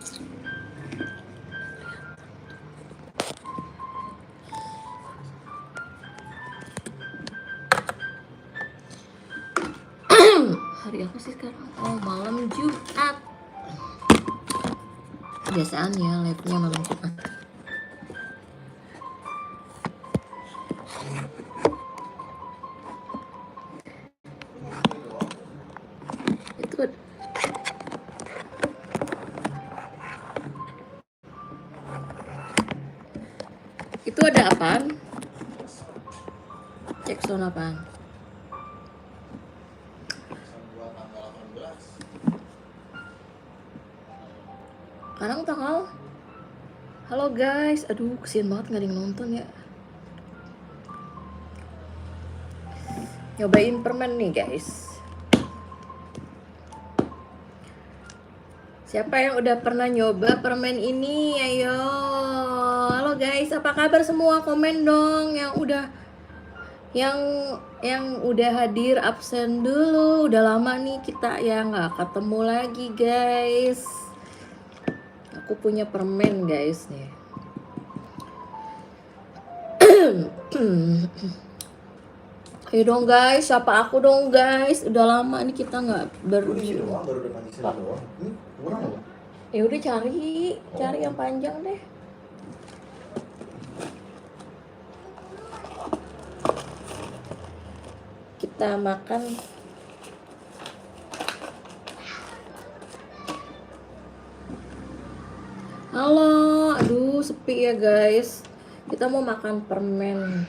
Hari apa sih sekarang? Oh, malam Jumat. Biasaan ya live-nya malam Jumat. Itu ada apaan? Cek sound apaan? Sekarang tanggal. Halo guys, aduh kesian banget nggak ada yang nonton ya. Nyobain permen nih guys. Siapa yang udah pernah nyoba permen ini? Ayo. Halo guys, apa kabar semua? Komen dong yang udah hadir, absen dulu. Udah lama nih kita ya nggak ketemu lagi guys. Aku punya permen guys nih. Ayo dong guys, siapa aku dong guys. Udah lama nih kita nggak baru depan di sini doang. Kurang apa? Ya udah cari yang panjang deh. Kita makan. Halo, aduh sepi ya guys. Kita mau makan permen.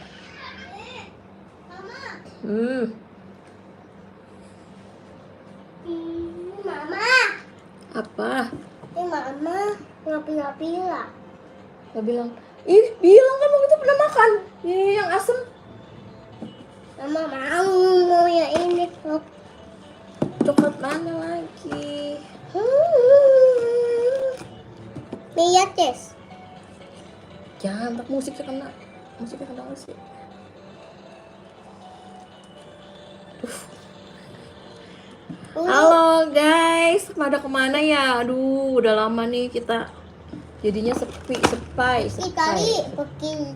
Mama. Apa? Mama ngapila. Gak bilang. Ih, bilang kan waktu itu pernah makan. Yang asem. Mama mau yang ini. Coklat mana lagi? Lihat, Jess. Jangan, tak musiknya kena gak sih? Halo guys, pada kemana ya? Aduh, udah lama nih kita jadinya sepi. Kali pakai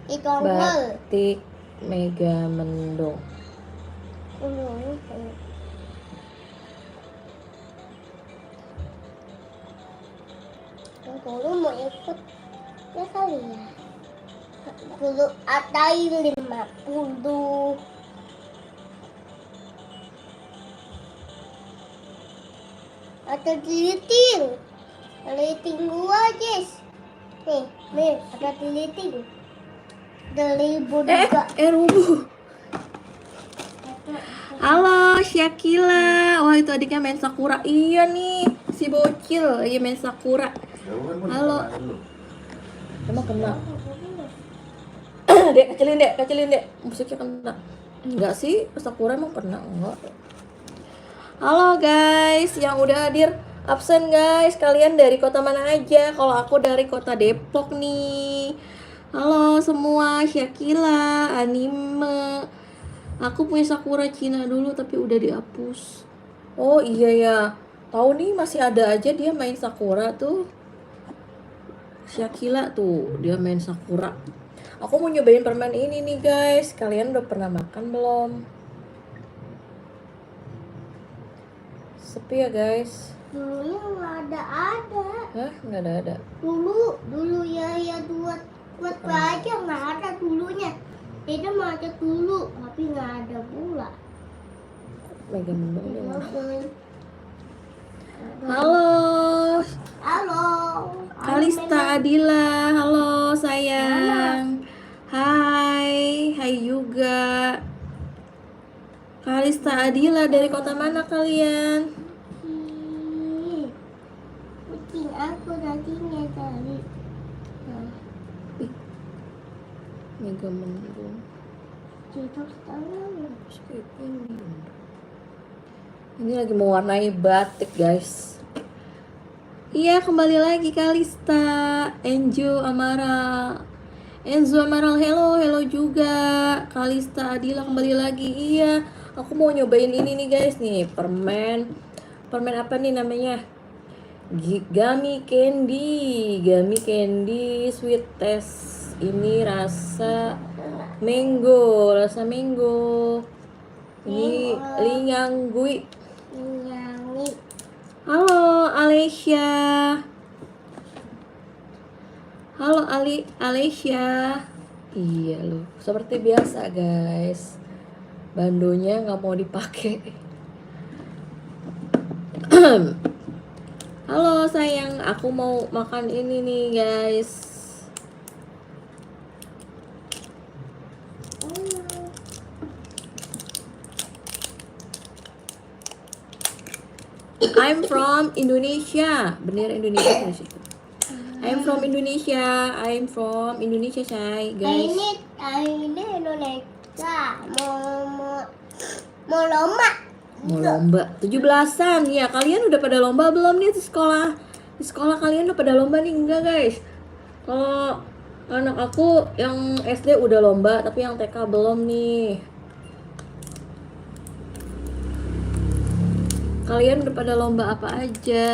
itu Batik Mega Mendong. Dulu mau ikut ya kali ya. Dulu ada 50. Ada Diliting gua, Jess. Nih, ada diliting. Delibu juga. Rubuh. Halo, Syakila. Wah, itu adiknya main Sakura. Iya nih, si bocil lagi main Sakura. Halo. Emang kena? Dek, kecilin dek. Musiknya kena. Enggak sih, Sakura emang pernah enggak? Halo guys, yang udah hadir absen guys. Kalian dari kota mana aja? Kalau aku dari kota Depok nih. Halo semua, Syakila, anime. Aku punya Sakura Cina dulu tapi udah dihapus. Oh iya ya. Tahu nih masih ada aja dia main Sakura tuh. Syakila tuh, dia main Sakura. Aku mau nyobain permen ini nih guys. Kalian udah pernah makan belum? Sepi ya guys. Dulunya nggak ada. Hah? Nggak ada. Dulu ya buat aja nggak ada dulunya. Itu mau ada dulu, tapi nggak ada pula. Mega Mendong ya. Halo. Kalista Adila. Halo sayang. Hai juga. Kalista Adila dari kota mana kalian? Kucing aku dagingnya tadi. Mega Mendong. Tidur tangan. Ini lagi mewarnai batik guys. Iya, kembali lagi Kalista. Enzo Amaral, hello juga. Kalista Adila kembali lagi. Iya, aku mau nyobain ini nih guys nih, permen apa nih namanya? Gummy candy sweet taste. Ini rasa mango. Ini linyanggui. Nyanyi. Halo Alesya. Halo Alesya. Iya loh, seperti biasa guys. Bandonya nggak mau dipakai. Halo sayang, aku mau makan ini nih guys. I'm from Indonesia. Bener Indonesia di situ. I'm from Indonesia say guys. Ini Indonesia mau lomba. Mau lomba 17-an ya. Kalian udah pada lomba belum nih di sekolah? Di sekolah kalian udah pada lomba nih enggak guys? Kalau anak aku yang SD udah lomba, tapi yang TK belum nih. Kalian udah pada lomba apa aja?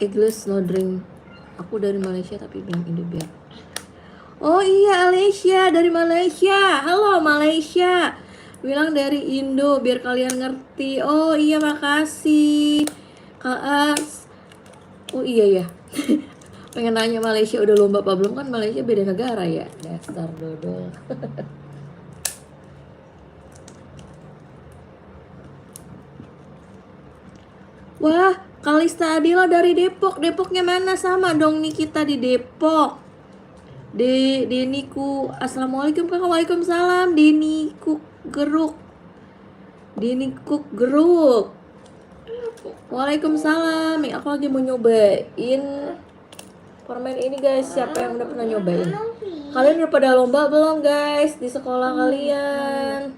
English no drink. Aku dari Malaysia tapi bilang Indo biar. Oh iya Malaysia, dari Malaysia. Halo Malaysia. Bilang dari Indo biar kalian ngerti. Oh iya makasih. Kak. Oh iya ya. Pengen nanya Malaysia udah lomba apa belum, kan Malaysia beda negara ya. Dasar dodol. Wah, Kalista Adila dari Depok. Depoknya mana? Sama dong nih kita di Depok. Deniku. Assalamualaikum kakak. Waalaikumsalam. Deniku Geruk. Waalaikumsalam. Nih, aku lagi mau nyobain permen ini guys. Siapa yang udah pernah nyobain? Kalian udah pada lomba belum guys di sekolah kalian?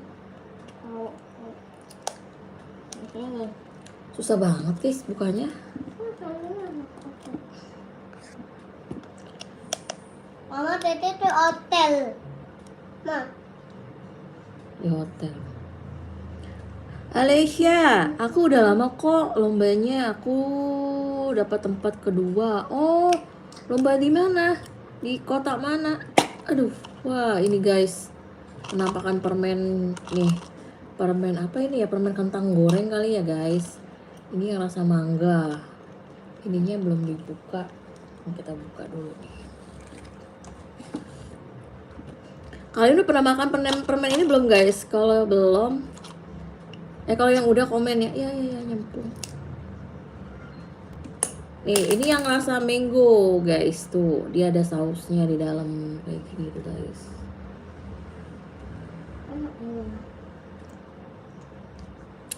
Susah banget guys bukanya. Mama tete ke hotel. Ma. Di hotel. Alesya, aku udah lama kok lombanya. Aku dapat tempat kedua. Oh, lomba di mana? Di kota mana? Aduh, wah ini guys penampakan permen nih. Permen apa ini ya? Permen kentang goreng kali ya guys. Ini yang rasa mangga. Ininya belum dibuka. Kita buka dulu nih. Kalian udah pernah makan permen ini belum guys? Kalau belum, kalau yang udah komen ya. Ya nyempung. Nih, ini yang rasa mango guys tuh. Dia ada sausnya di dalam kayak gitu guys.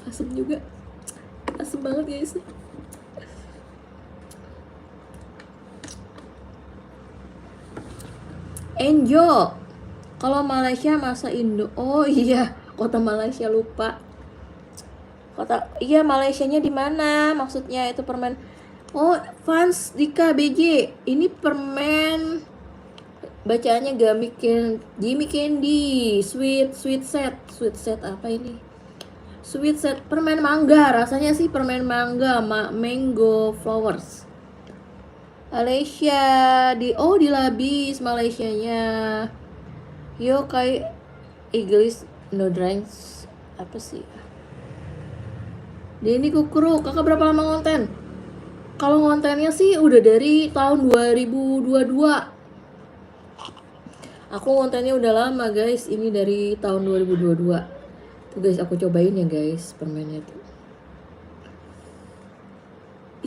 Asem juga. Asem banget guys. Enjo. Kalau Malaysia masa Indo. Oh iya, kota Malaysia lupa. Malaysianya di mana? Maksudnya itu permen. Oh, Fans Dika BJ. Ini permen bacaannya Gummy Candy, sweet set apa ini? Sweet set permen mangga, rasanya sih permen mangga, mango flowers. Malaysia di Labis Malaysianya. Yo kayak English no drinks apa sih? Denny Kukuru, kakak berapa lama ngonten? Kalau ngontennya sih udah dari tahun 2022. Aku ngontennya udah lama guys, ini dari tahun 2022. Tuh guys, aku cobain ya guys permennya tuh.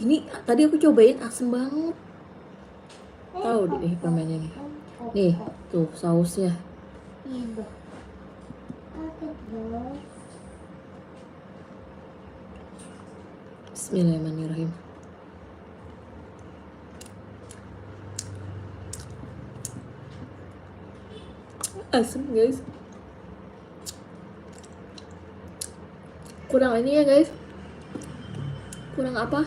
Ini tadi aku cobain asem banget. Tahu deh permennya nih. Nih, tuh sausnya. Bismillahirrahmanirrahim. Asem guys. Kurang ini ya guys. Kurang apa?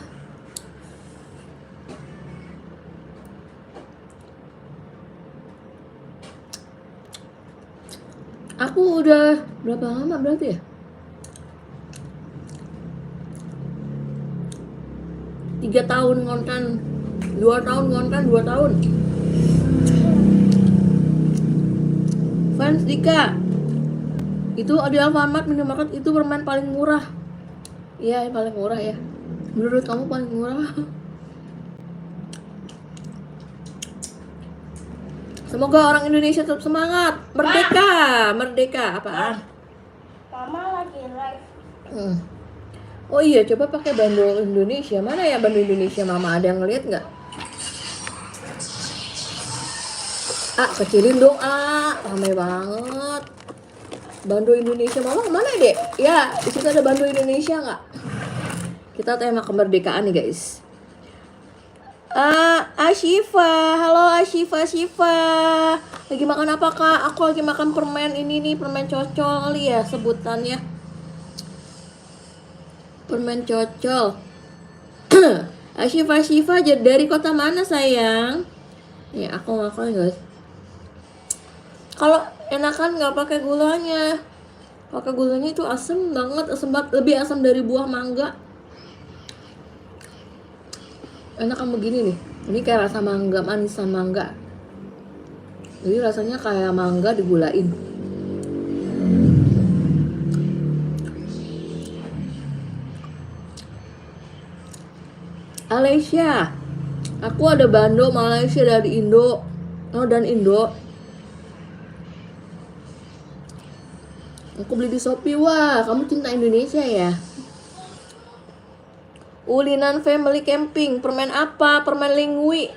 Aku udah berapa lama berarti ya? 3 tahun ngontan, 2 tahun ngontan, 2 tahun. Fans Dika, itu di Alfamart, minimarket itu permen paling murah. Iya, yang paling murah ya. Menurut kamu paling murah? Semoga orang Indonesia tetap semangat. Merdeka, merdeka apaan? Mama lagi live. Oh iya, coba pakai bandul Indonesia. Mana ya bandul Indonesia? Mama ada yang ngeliat nggak? Kecilin dong, ramai banget. Bandul Indonesia, Mama kemana dek? Ya, di situ ada bandul Indonesia nggak? Kita tema kemerdekaan nih guys. Ashifa, halo Ashifa, lagi makan apa kak? Aku lagi makan permen ini nih, permen cocol kali ya sebutannya. Permen cocol. Ashifa dari kota mana sayang? Ya aku makan guys. Kalau enakan nggak pakai gulanya. Pakai gulanya itu asam banget, lebih asam dari buah mangga. Enakan begini nih. Ini kayak rasa mangga, manisan mangga. Jadi rasanya kayak mangga digulain. Malaysia. Aku ada bando Malaysia dari Indo. Dan Indo. Aku beli di Shopee. Wah, kamu cinta Indonesia ya? Ulinan Family Camping. Permen apa? Permen lingui.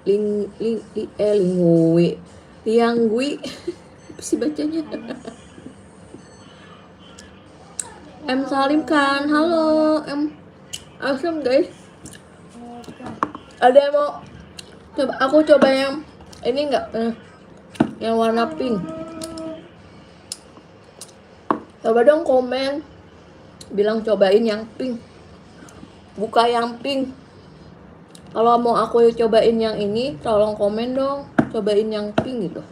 Lingui. Liangui. Apa sih bacanya? M Salim kan. Halo M. Awesome guys. Ada yang mau coba? Aku coba yang ini enggak? Yang warna pink. Coba dong komen. Bilang cobain yang pink. Buka yang pink. Kalau mau aku cobain yang ini, tolong komen dong. Cobain yang pink gitu.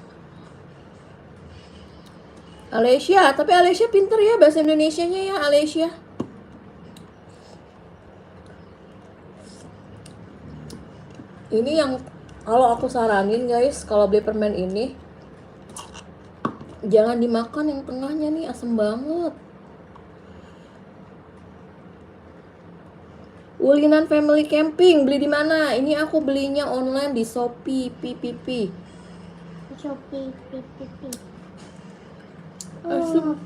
Alessia, tapi Alessia pinter ya bahasa Indonesianya ya Alessia. Ini yang kalau aku saranin guys, kalau beli permen ini jangan dimakan yang tengahnya nih, asem banget. Ulinan Family Camping beli di mana? Ini aku belinya online di Shopee PPP. Shopee PPP. Asem.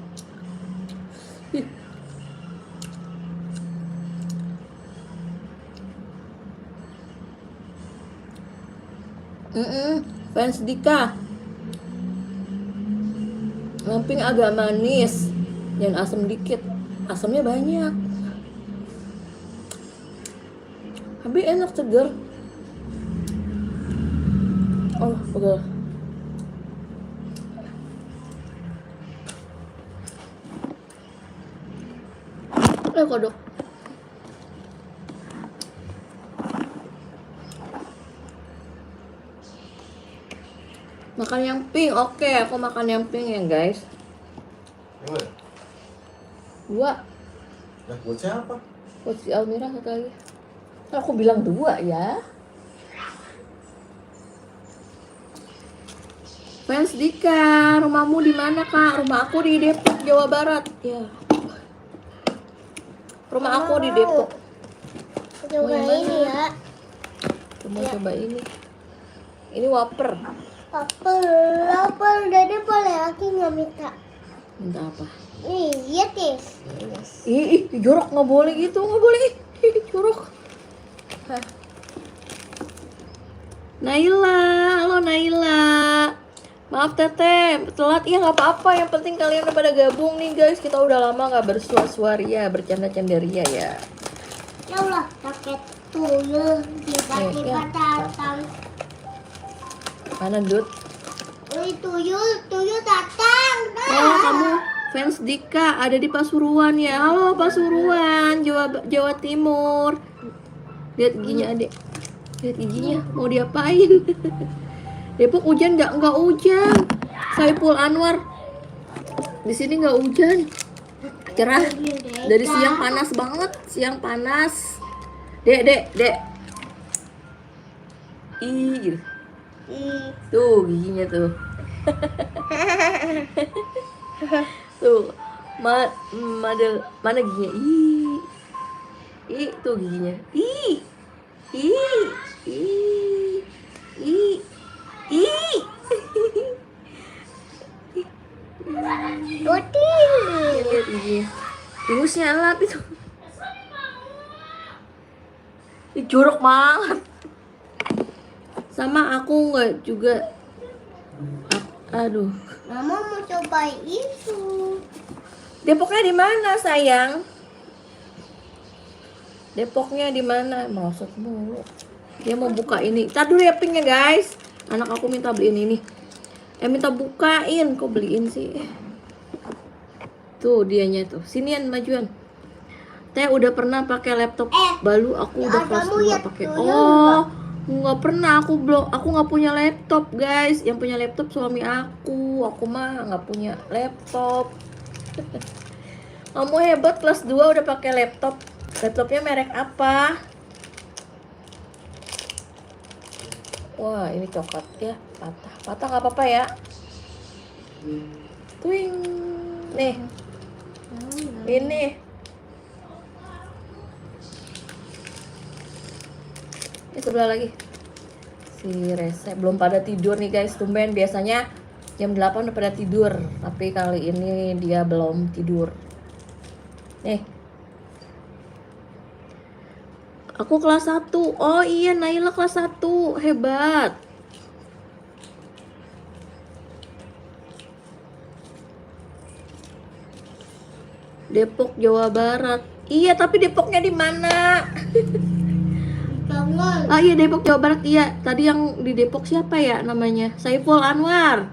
Fans Dika. Lamping agak manis dan asam dikit. Asamnya banyak. Tapi enak, segar. Oh, pegel. Kodok. Makan yang pink. Oke, aku makan yang pink ya guys. Dua. Nah, buat siapa? Buat si Almira satu lagi. Aku bilang 2 ya. Fans Dika, rumahmu di mana kak? Rumah aku di Depok, Jawa Barat. Ya. Rumah aku di Depok. Coba ini ya. Coba ini. Ini waper. Lapar, Dede boleh lagi nggak minta? Minta apa? Nih, lihat tis. Ih, jorok, nggak boleh gitu, nggak boleh. Ih, jorok. Naila, halo Naila. Maaf Teteh, telat ya nggak apa-apa. Yang penting kalian udah pada gabung nih guys. Kita udah lama nggak bersuah-suaria, bercanda-candaria ya. Ya Allah, pakai tuyul, tiba-tiba datang. Mana Dut? Tuyul datang. Oh kamu fans Dika ada di Pasuruan ya. Halo Pasuruan, Jawa Timur. Lihat giginya adek. Lihat giginya, mau diapain? Depok hujan nggak hujan. Saiful Anwar. Di sini nggak hujan. Cerah. Dari siang panas banget, siang panas. Dek. Ih, gitu. Tuh giginya tuh. Tuh. Mana giginya? Ih, tuh giginya. Ih. Roti. Lihat giginya. Ingusnya lap itu. Ih, jorok banget. Sama aku nggak juga. Aduh. Mama mau coba itu. Depoknya di mana, sayang? Depoknya di mana? Maksud mulu. Dia mau buka ini. Tar dulu ya pinknya, guys. Anak aku minta beliin ini. Minta bukain. Kok beliin sih? Tuh dianya tuh. Sinian majuan. Teh udah pernah pakai laptop baru, aku udah kelas 2 pakai. Oh, nggak pernah, aku nggak punya laptop, guys. Yang punya laptop suami aku mah nggak punya laptop. Kamu hebat, kelas 2 udah pakai laptop. Laptopnya merek apa? Wah, ini coklat ya, patah nggak apa-apa ya. Twing, nih, ini sebelah lagi. Si Rese belum pada tidur nih, guys. Tumben biasanya jam 8 udah pada tidur, tapi kali ini dia belum tidur. Nih. Aku kelas 1. Oh iya, Naila kelas 1. Hebat. Depok, Jawa Barat. Iya, tapi Depoknya di mana? Ah iya, Depok, Jawa Barat. Iya, tadi yang di Depok siapa ya namanya? Saiful Anwar.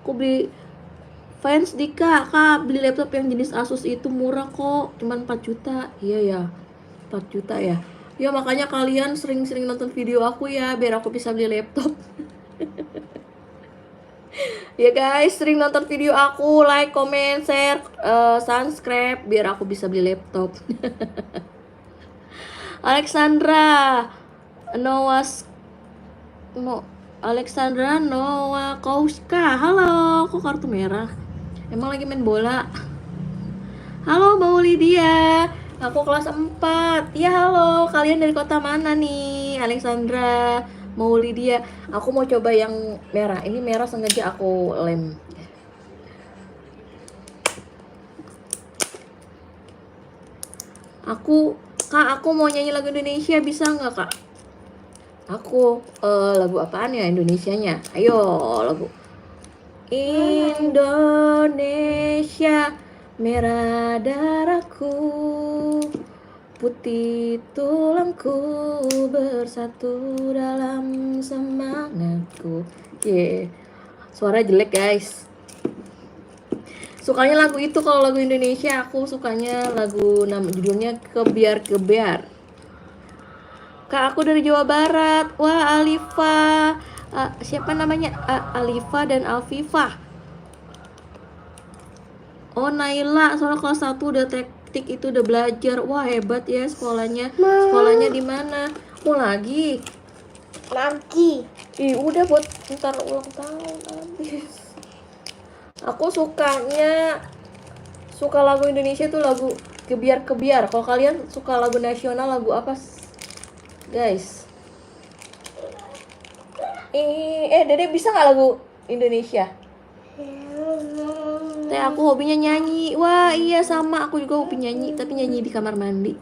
Aku beli fans di kak beli laptop yang jenis Asus itu murah kok, cuman 4 juta. Iya ya, 4 juta ya. Ya makanya kalian sering-sering nonton video aku ya, biar aku bisa beli laptop. Ya guys, sering nonton video aku, like, comment, share, subscribe, biar aku bisa beli laptop. Alexandra Noah Kauska. Halo, kok kartu merah? Emang lagi main bola? Halo Mbak Lydia, aku kelas 4. Ya halo, kalian dari kota mana nih? Alexandra, Mbak Lydia. Aku mau coba yang merah. Ini merah sengaja aku lem. Aku mau nyanyi lagu Indonesia, bisa nggak kak? Aku lagu apaan ya Indonesianya? Ayo lagu Indonesia, merah darahku, putih tulangku, bersatu dalam semangatku. Suara jelek guys. Sukanya lagu itu kalau lagu Indonesia. Aku sukanya lagu judulnya Kebiar. Kak, aku dari Jawa Barat. Wah, Alifa. Siapa namanya? Alifa dan Alfifa. Oh, Naila, soalnya kelas 1 udah teknik itu udah belajar. Wah, hebat ya sekolahnya. Sekolahnya di mana? Mau lagi? Ih, udah buat ntar ulang tahun habis. Aku suka lagu Indonesia tuh lagu Kebiar. Kalau kalian suka lagu nasional, lagu apa? Guys. Dede bisa nggak lagu Indonesia? Teh, aku hobinya nyanyi. Wah, iya sama, aku juga hobi nyanyi, tapi nyanyi di kamar mandi.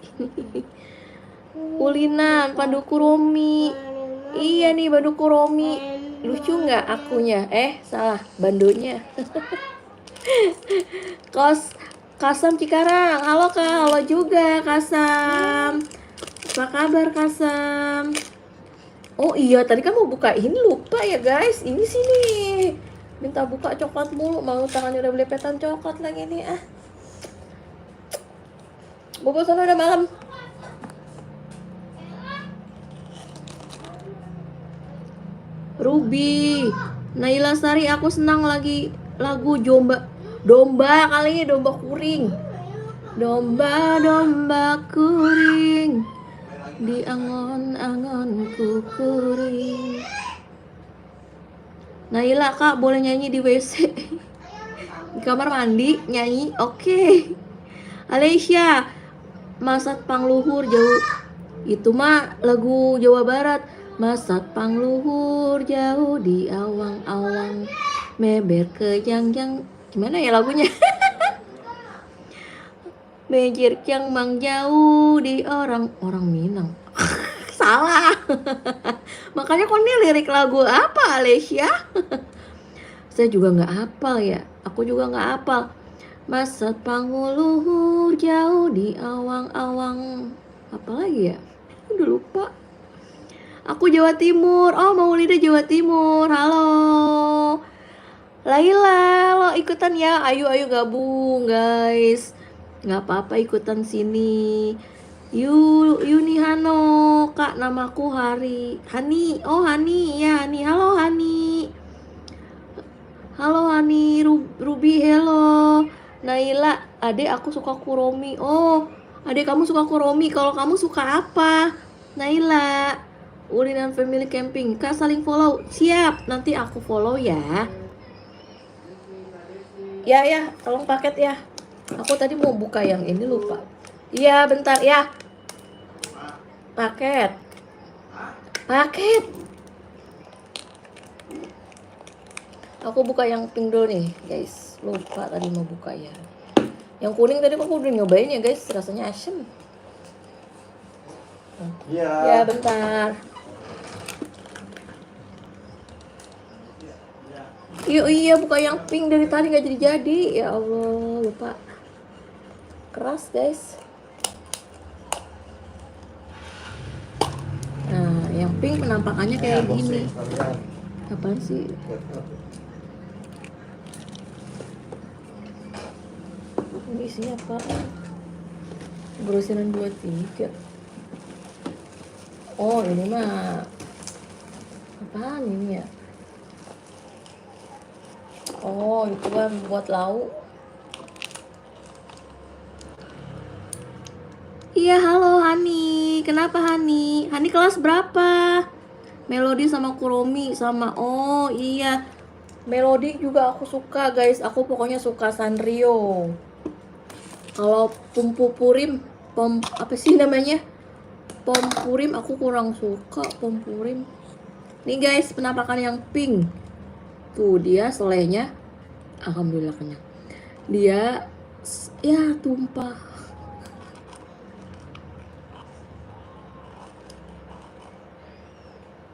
Ulinan, Panduku Romi. Iya nih, Panduku Romi. Lucu nggak akunya? Salah, bandonya. Kasam Cikarang. Halo Kak, halo juga Kasam. Apa kabar Kasam? Oh iya, tadi kan mau buka ini lupa ya guys. Ini sini. Minta buka coklat mulu, mau tangannya udah belepetan coklat lagi nih ah. Bobo sana udah malam. Ruby, Naila Sari, aku senang lagi lagu Domba kali ini, domba kuring. Domba kuring, di angon-angonku kuring. Naila kak boleh nyanyi di WC. Di kamar mandi nyanyi, oke. Alesya, Masat Pangluhur jauh. Itu mah lagu Jawa Barat. Masat Pangluhur jauh di awang-awang, meber ke jangjang. Gimana ya lagunya? Mejir yang mang jauh di orang Minang. Salah. Makanya kok nih lirik lagu apa Alesya? Saya juga nggak hafal ya. Aku juga nggak hafal. Masat Pangluhur jauh di awang-awang. Apa lagi ya? Udah lupa. Aku Jawa Timur. Oh, Maulida Jawa Timur. Halo. Laila, lo ikutan ya. Ayo gabung guys. Nggak apa-apa ikutan sini. Yuni Hano, kak namaku Hani. Oh Hani, ya Hani. Halo Hani. Halo Hani, Ruby, hello. Naila, adek aku suka Kuromi. Oh, adek kamu suka Kuromi. Kalau kamu suka apa? Naila, Ulinan Family Camping. Kak saling follow. Siap, nanti aku follow ya. Ya, tolong paket ya. Aku tadi mau buka yang ini lupa. Iya, bentar ya. Paket. Aku buka yang pink dulu nih, guys. Lupa tadi mau buka ya. Yang kuning tadi aku udah nyobain ya, guys. Rasanya asem. Iya. Ya, bentar. Iya, buka yang pink dari tadi nggak jadi. Ya Allah, lupa. Keras, guys. Nah, yang pink penampakannya kayak gini. Apaan sih? Ini isinya apa? Grosiran 23. Oh, ini mah apaan ini ya? Oh, itu kan buat lauk. Iya, halo Hani. Kenapa Hani? Hani kelas berapa? Melody sama Kuromi sama oh iya. Melody juga aku suka, guys. Aku pokoknya suka Sanrio. Kalau Pumpupurim, apa sih namanya? Pompurim aku kurang suka Pompurim. Nih guys, penampakan yang pink. Tuh dia selainya. Alhamdulillah kenyang. Dia ya tumpah.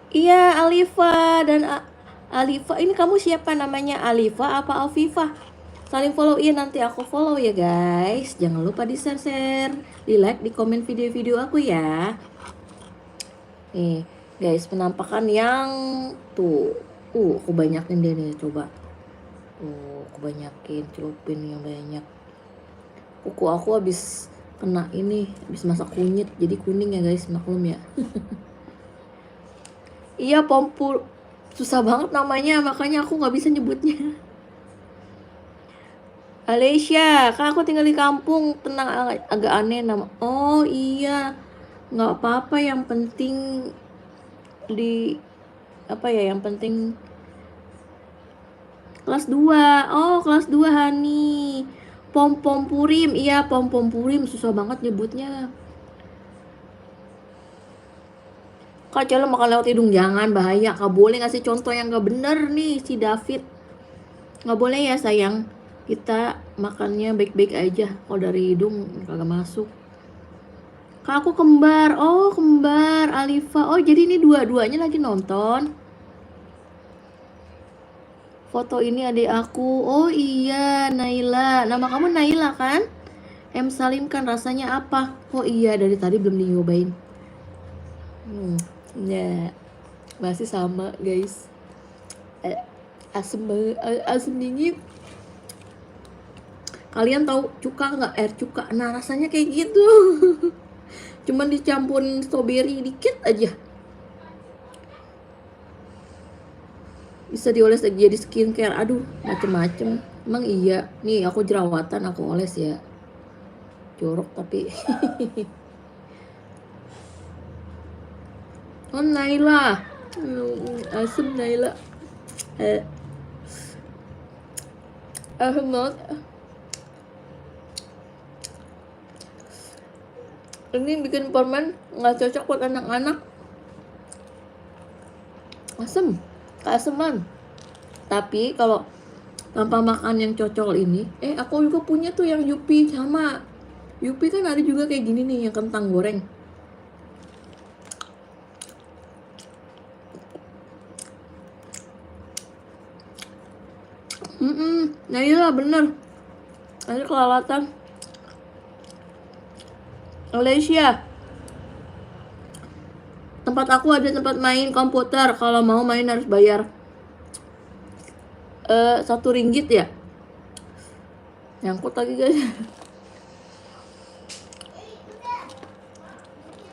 Iya, Alifa dan Alifa. Ini kamu siapa namanya? Alifa apa Alfifa? Saling follow nanti aku follow ya guys. Jangan lupa di share, di like, di komen video-video aku ya. Nih guys, penampakan yang tuh. Aku banyakin deh nih, coba. Aku banyakin, celupin yang banyak. Kuku aku habis kena ini, habis masak kunyit, jadi kuning ya guys, maklum ya. Iya, Pompul. Susah banget namanya, makanya aku nggak bisa nyebutnya. Alesya, kak aku tinggal di kampung, tenang, agak aneh nama. Oh iya, nggak apa-apa, yang penting di apa ya, yang penting kelas 2. Oh, kelas 2 Hani. Pom-pom purim, iya pom-pom purim, susah banget nyebutnya. Kak Celo makan lewat hidung, jangan, bahaya. Kak boleh ngasih contoh yang gak bener nih si David. Gak boleh ya sayang. Kita makannya baik-baik aja. Kalau dari hidung kagak masuk. Kak aku kembar. Oh kembar Alifa. Oh jadi ini dua-duanya lagi nonton. Foto ini adik aku. Oh iya Naila. Nama kamu Naila kan? M Salim kan, rasanya apa? Oh iya dari tadi belum dinyobain. Ya masih sama guys. Asem dingin. Kalian tahu cuka nggak? Air cuka. Nah rasanya kayak gitu. Cuman dicampurin strawberry dikit aja. Bisa dioles jadi skincare. Aduh macem-macem. Emang iya, nih aku jerawatan, aku oles ya. Jorok tapi. Oh Naila, asem Naila. Asem banget. Ini bikin permen nggak cocok buat anak-anak. Asem, keaseman. Tapi kalau tanpa makan yang cocok ini, aku juga punya tuh yang Yupi sama. Yupi kan ada juga kayak gini nih, yang kentang goreng. Nah iyalah bener. Ada kelewatan. Malaysia. Tempat aku ada tempat main komputer. Kalau mau main harus bayar. 1 ringgit ya. Nyangkut lagi guys.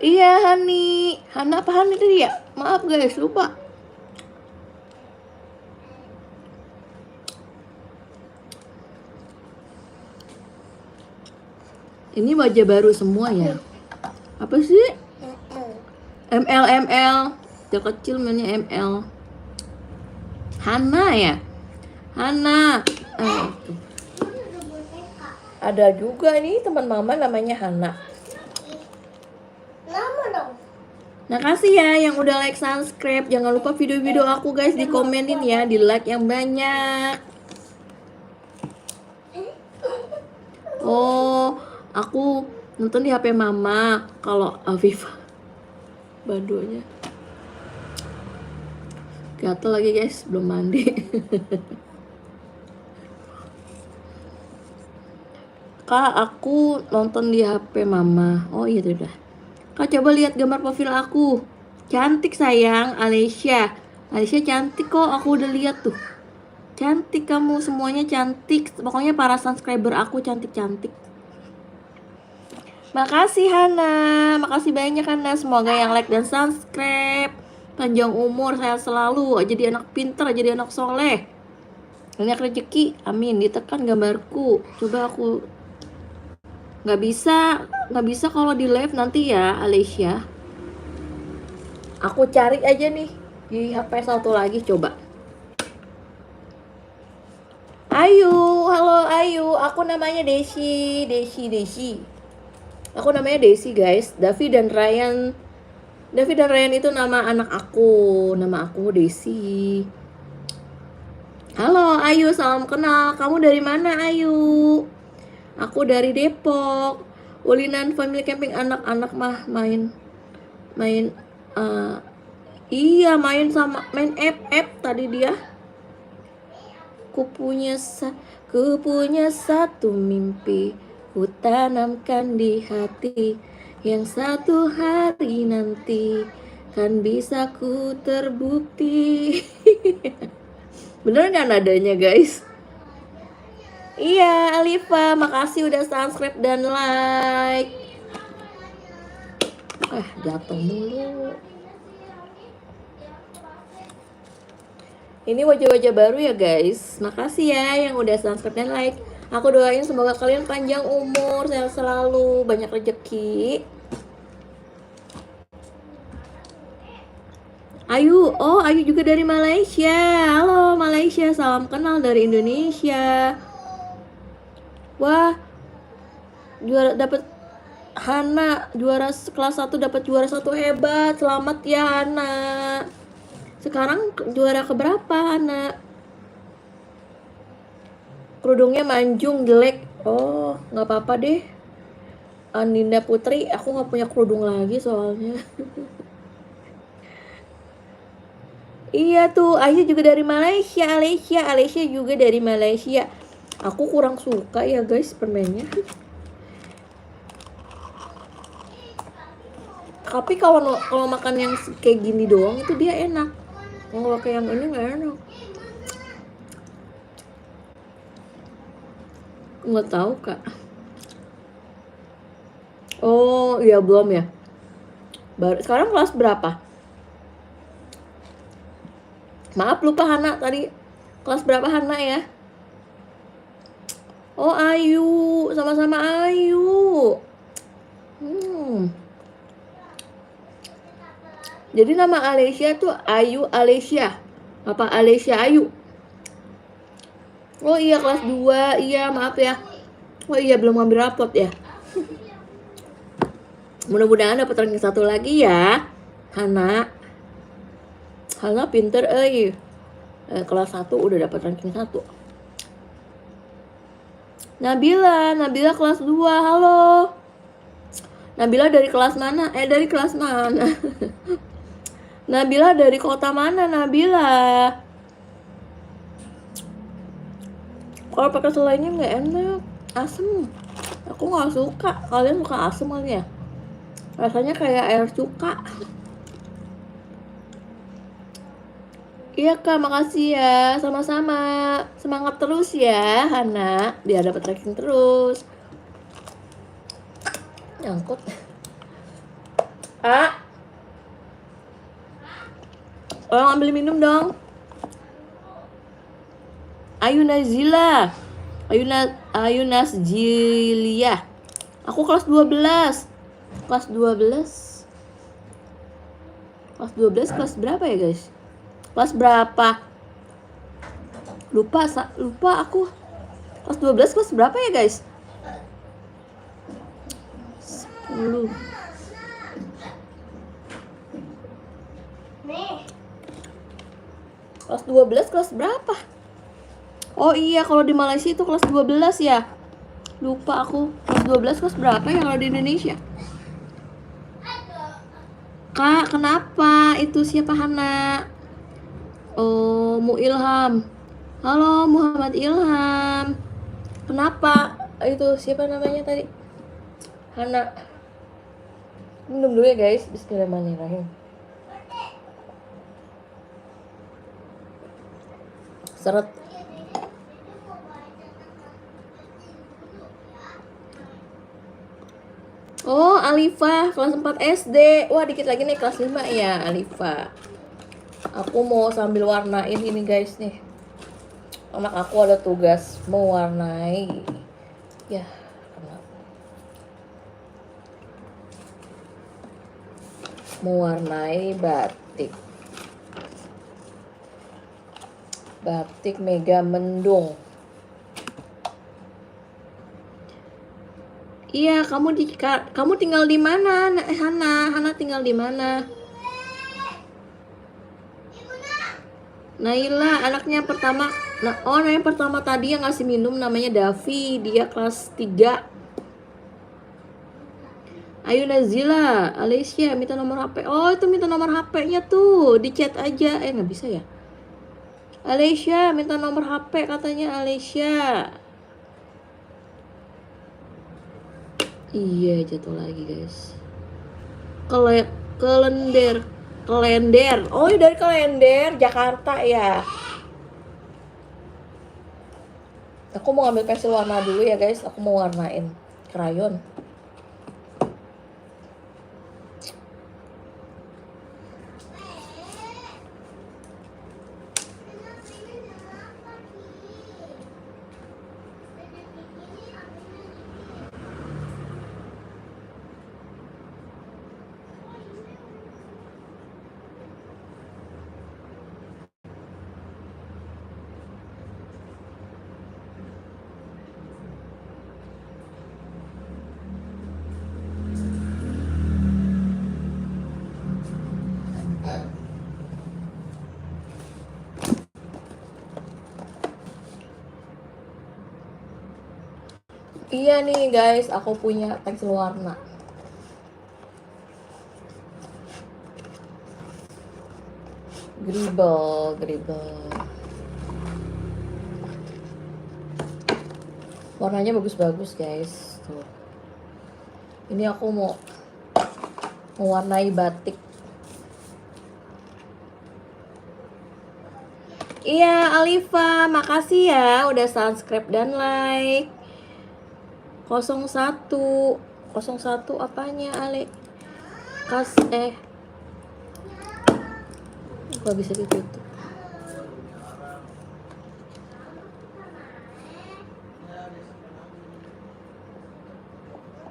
Iya Hani. Hana apa Hani tadi ya? Maaf guys, lupa. Ini wajah baru semua ya. Apa sih? ML. Dia kecil mainnya ML. Hana ya? Hana. Ada juga nih teman mama namanya Hana. Lama dong. Makasih ya yang udah like, subscribe. Jangan lupa video-video aku guys dikomenin ya, di like yang banyak. Oh, aku nonton di HP mama. Kalau Afifa bandonya gatel lagi guys, belum mandi. Kak, aku nonton di HP mama. Oh iya udah. Kak, coba lihat gambar profil aku. Cantik sayang, Alicia. Alicia cantik kok, aku udah lihat tuh. Cantik kamu, semuanya cantik. Pokoknya para subscriber aku cantik-cantik. Makasih Hana, makasih banyak Hana. Semoga yang like dan subscribe panjang umur, sehat selalu, jadi anak pintar, jadi anak soleh, banyak rezeki, amin. Ditekan gambarku, coba aku nggak bisa kalau di live nanti ya Alicia. Aku cari aja nih di HP satu lagi, coba. Ayu, halo Ayu, aku namanya Desi. Aku namanya Desi guys. Davi dan Ryan itu nama anak aku. Nama aku Desi. Halo Ayu, salam kenal. Kamu dari mana Ayu? Aku dari Depok. Ulinan family camping, anak-anak mah main iya main FF tadi dia. Ku punya satu mimpi, ku tanamkan di hati, yang satu hari nanti kan bisa ku terbukti. Bener kan nadanya guys? Iya Alifa, makasih udah subscribe dan like. Jatuh mulu. Ini wajah-wajah baru ya guys. Makasih ya yang udah subscribe dan like. Aku doain semoga kalian panjang umur, sehat selalu, banyak rezeki. Ayu, oh Ayu juga dari Malaysia. Halo Malaysia, salam kenal dari Indonesia. Wah, juara dapet Hana, juara kelas 1 dapat juara 1, hebat. Selamat ya Hana. Sekarang juara keberapa Hana? Kerudungnya manjung, jelek. Oh, nggak apa-apa deh. Aninda Putri, aku nggak punya kerudung lagi soalnya. Iya tuh, Ayu juga dari Malaysia. Alicia juga dari Malaysia. Aku kurang suka ya guys permennya. Tapi kalau makan yang kayak gini doang itu dia enak. Kalau kayak yang ini nggak enak. Nggak tahu kak. Oh iya belum ya. Baru sekarang kelas berapa? Maaf lupa Hana tadi. Kelas berapa Hana ya? Oh Ayu, sama-sama Ayu. Jadi nama Alessia tuh Ayu Alessia. Apa Alessia Ayu? Oh iya kelas 2. Iya maaf ya. Oh iya belum ngambil rapot ya. Mudah-mudahan dapat ranking 1 lagi ya. Hana. Hana pinter kelas 1 udah dapat ranking 1. Nabila kelas 2. Halo. Nabila dari kelas mana? Dari kelas mana? Nabila dari kota mana Nabila? Kalau pakai selainya nggak enak, asem. Aku nggak suka. Kalian suka asem kali ya? Rasanya kayak air cuka. Iya kak, makasih ya. Sama-sama. Semangat terus ya Hana, biar dapat ranking terus. Nyangkut. Ambil minum dong. Ayu Nazila. Ayu Nazjilia. Aku kelas 12. Kelas 12. Kelas 12 kelas berapa ya, guys? Kelas berapa? Lupa aku. Kelas 12 kelas berapa ya, guys? 10. Kelas 12 kelas berapa? Oh iya, kalau di Malaysia itu kelas 12 ya. Lupa aku. Kelas 12 kelas berapa ya kalau di Indonesia? Kak, kenapa? Itu siapa Hana? Oh, Mu Ilham. Halo Muhammad Ilham. Kenapa? Itu siapa namanya tadi? Hana. Minum dulu ya guys. Bismillahirrahmanirrahim. Seret. Oh, Alifa kelas 4 SD. Wah, dikit lagi nih kelas 5 ya, Alifa. Aku mau sambil warnain ini guys nih. Anak aku ada tugas mewarnai. Ya, kenapa? Mewarnai batik. Batik Mega Mendung. Iya, kamu tinggal di mana, Hana? Hana tinggal di mana? Naila, anaknya pertama. Yang pertama tadi yang ngasih minum namanya Davi, dia kelas 3. Ayu Nazila, Alessia minta nomor HP. Oh, itu minta nomor HP-nya tuh, di chat aja. Nggak bisa ya? Alessia minta nomor HP katanya Alessia. Iya, jatuh lagi guys. Kalender. Oh, dari Kalender Jakarta ya. Aku mau ambil pensil warna dulu ya guys. Aku mau warnain krayon. Iya nih guys, aku punya pensil warna. Gribble. Warnanya bagus-bagus guys. Tuh. Ini aku mau mewarnai batik. Iya, Alifa, makasih ya udah subscribe dan like. 01 apanya Ale? Kok bisa ditutup?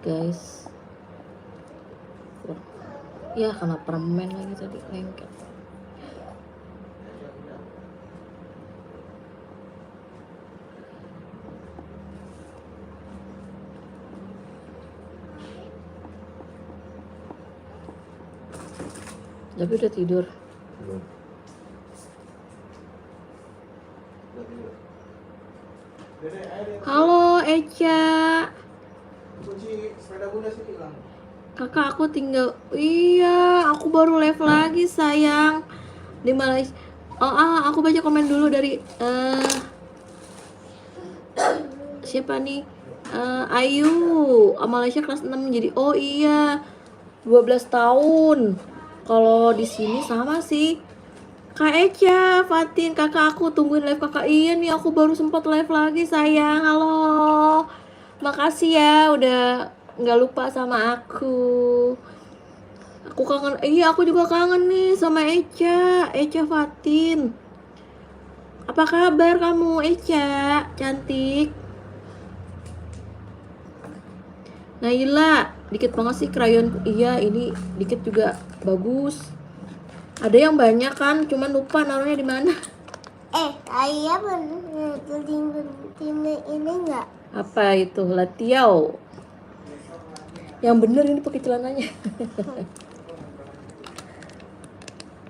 guys. Ya kena permen lagi tadi, lengket. Tapi udah tidur. Belum. Halo Eca. Kunci sepeda bunda sih hilang. Kakak aku tinggal. Iya, aku baru live lagi sayang. Di Malaysia. Aku baca komen dulu dari siapa nih? Ayu, Malaysia kelas 6 jadi oh iya 12 tahun. Kalau di sini sama sih. Kak Eca, Fatin, kakak aku tungguin live kakak. Iya nih, aku baru sempat live lagi sayang. Halo, makasih ya udah nggak lupa sama aku. Aku kangen. Iya, aku juga kangen nih sama Eca, Eca Fatin. Apa kabar kamu Eca, cantik? Naila, dikit banget sih krayon. Iya, ini dikit juga bagus. Ada yang banyak kan, cuman lupa naruhnya di mana. Saya tim ini enggak? Apa itu? Latiau. Yang bener ini pakai celananya.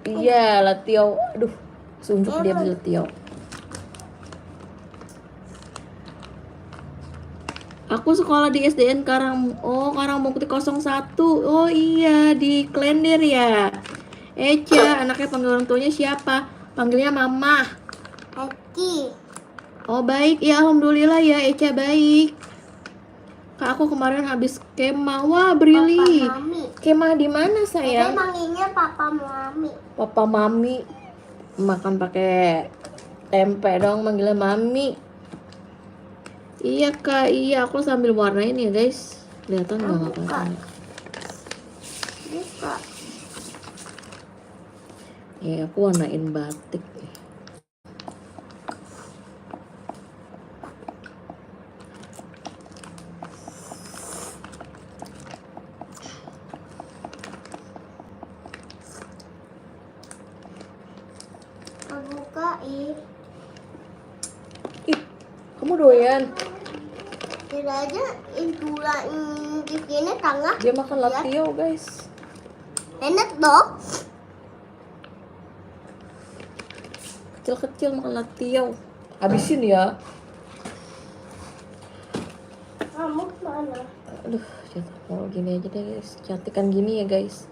Iya, Latiau. Aduh, sunjuk dia di Latiau. Aku sekolah di SDN Karangbukti 01. Oh iya, di Klender ya. Eca, anaknya panggil orang tuanya siapa? Panggilnya Mama. Eki. Oh baik, ya alhamdulillah ya Eca baik. Kak aku kemarin habis kemah, wah Brili. Papa Mami. Kemah di mana Saya sayang? manggilnya Papa Mami. Papa Mami. Makan pakai tempe dong, manggilnya Mami. Iya kak, iya aku sambil warnain ya guys. Kelihatan nggak apa-apa? Buka. Ya aku warnain batik. Bukain. Ih, kamu doyan? Tidak aja tulang di sini tengah. Dia makan Latio guys. Enak dong. Kecil-kecil makan Latio. Habisin ya. Kamu mana? Aduh, mau gini aja deh guys. Cantikan gini ya guys.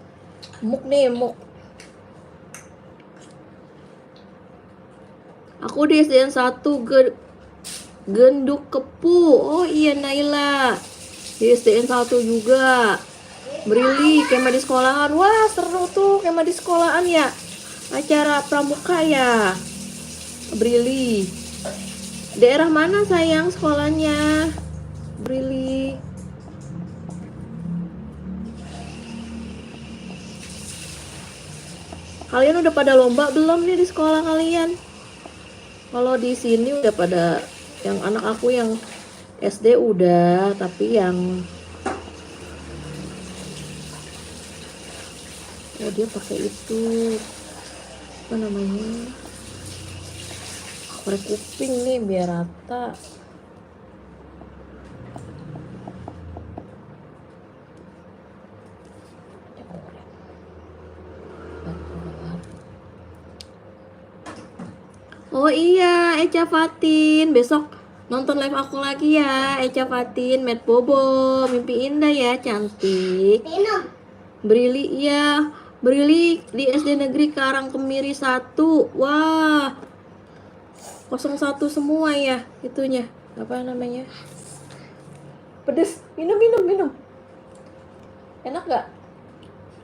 Muk nih, muk. Aku di SDN 1 Genduk Kepu. Oh iya Naila. Di SDN 1 juga. Brili, kemah di sekolahan. Wah, seru tuh kemah di sekolahan ya. Acara pramuka ya. Brili. Daerah mana sayang sekolahnya? Brili. Kalian udah pada lomba belum nih di sekolah kalian? Kalau di sini udah pada, yang anak aku yang SD udah, tapi yang dia pakai itu apa namanya, korek kuping nih biar rata. Oh iya, Eca Fatin, besok nonton live aku lagi ya, Eca Fatin, Met Bobo, mimpi indah ya, cantik. Minum. Brili, iya, Brili di SD Negeri Karangkemiri 1. Wah, 01 semua ya, itunya, apa namanya? Pedes, minum. Enak gak?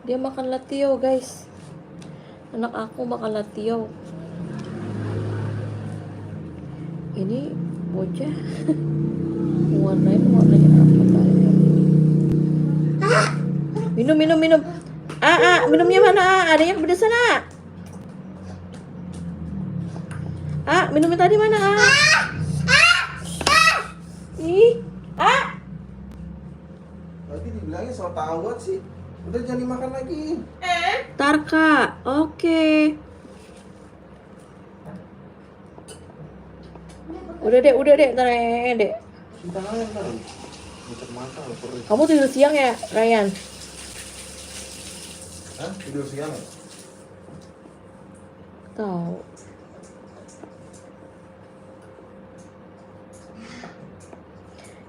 Dia makan Latio guys. Anak aku makan Latio. Ini bocah warnanya apa ya? Minum. Minumnya mana? Adanya kepedesan minumnya tadi mana? Ih, Tadi dibilangnya so tawat sih. Udah jangan dimakan lagi. Ntar kak, oke. Udah dek, ntar dek. Di tangannya ntar. Muter mata lo perih. Kamu tidur siang ya, Ryan? Hah? Tidur siang ya? Tahu.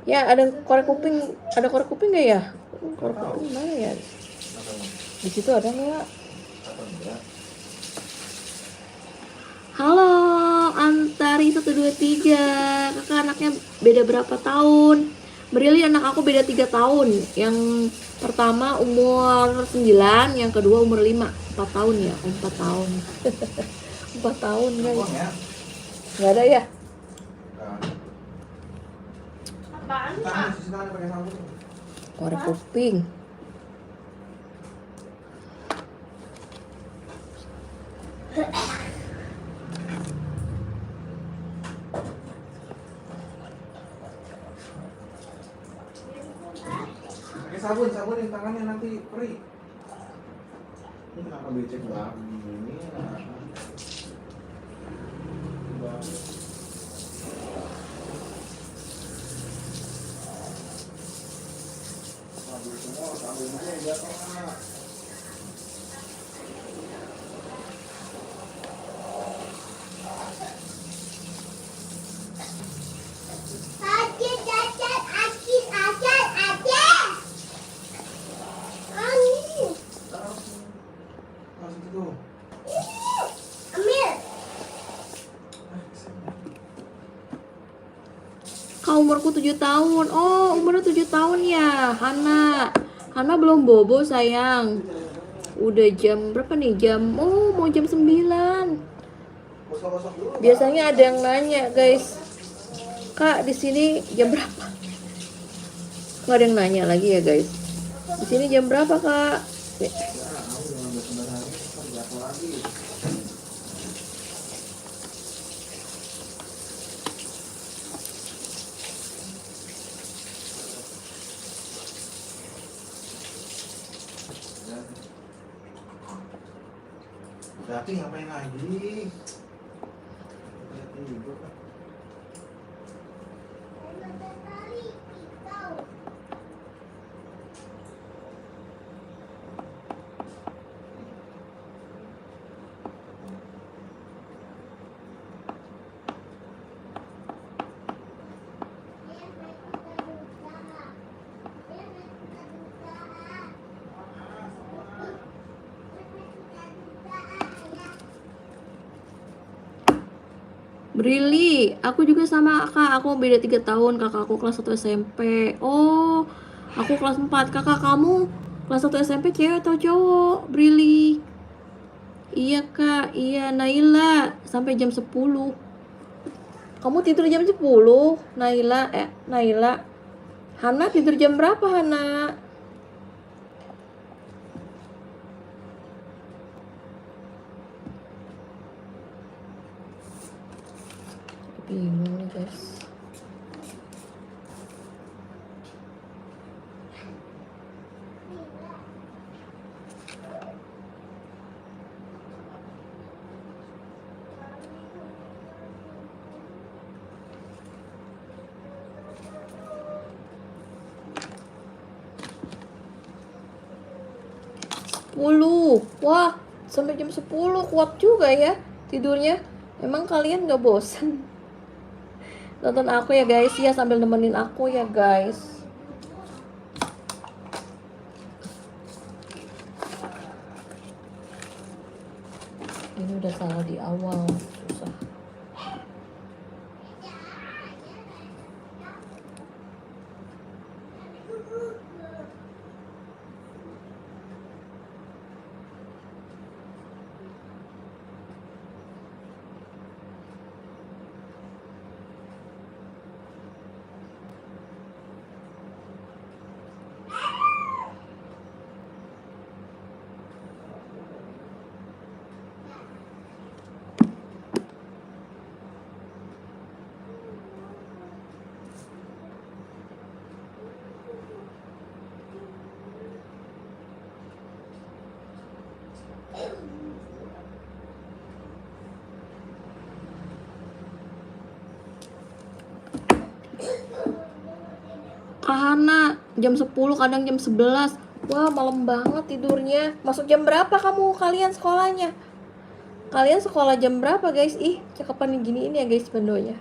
Ya, ada korek kuping nggak ya? Korek kuping mana ya? Makan. Di situ ada nggak? Apa enggak? Halo, Antari 123. Kakak anaknya beda berapa tahun? Brili anak aku beda 3 tahun. Yang pertama umur 9, yang kedua umur 5. 4 tahun ya? 4 tahun. 4 tahun guys. Buang ya? Nggak ada ya? Nah, Apaan tangan sisi tangannya pakai sabun. Korek kuping. Pakai sabunin tangannya nanti perih. Ini kenapa becek banget ini? Sabun semua, sabunnya jatuh Kak. Acil, acil. Ani. Masuk itu. Ambil. Kau umurku 7 tahun. Oh, umurnya 7 tahun ya, Hana. Hana belum bobo sayang. Udah jam berapa nih? Mau jam 9. Gosok-gosok dulu. Biasanya ada yang nanya, guys. Kak, di sini jam berapa? Nggak ada yang nanya lagi ya, guys. Di sini jam berapa, Kak? Ya, aku jangan bersandar hari, ntar jatuh lagi. Tapi ngapain lagi? Tidur kan. Brili, aku juga sama kak, aku beda 3 tahun, kakak aku kelas 1 SMP. Oh, aku kelas 4, kakak kamu kelas 1 SMP cewek atau cowok, Brili? Iya kak, iya Naila, sampai jam 10. Kamu tidur jam 10, Naila. Hana tidur jam berapa, Hana? Bingung nih guys. Wah, sampai jam 10 kuat juga ya tidurnya. Emang kalian gak bosan? Tonton aku ya guys ya, sambil nemenin aku ya guys. Ini udah salah di awal, susah. Hana jam 10, kadang jam 11. Wah, malam banget tidurnya. Masuk jam berapa kalian sekolahnya? Kalian sekolah jam berapa guys? Ih, cakapan gini ini ya guys bandonya.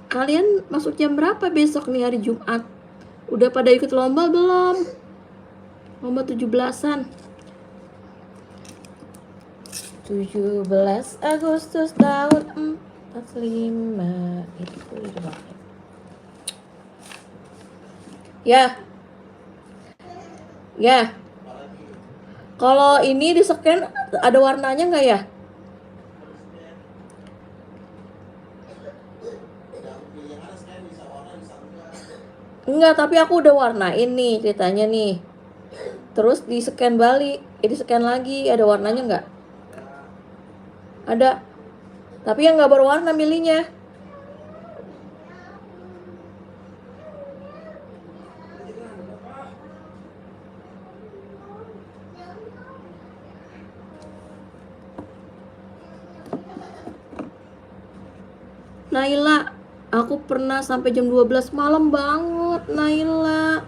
Kalian masuk jam berapa besok nih hari Jumat? Udah pada ikut lomba belum? Lomba 17-an. 17 Agustus tahun 45. Itu banget. Ya. Kalau ini di scan ada warnanya nggak ya? Enggak, tapi aku udah warnain nih ceritanya nih. Terus di scan balik, di scan lagi, ada warnanya nggak? Ada. Tapi yang nggak berwarna milihnya. Naila, aku pernah sampai jam 12 malam banget, Naila.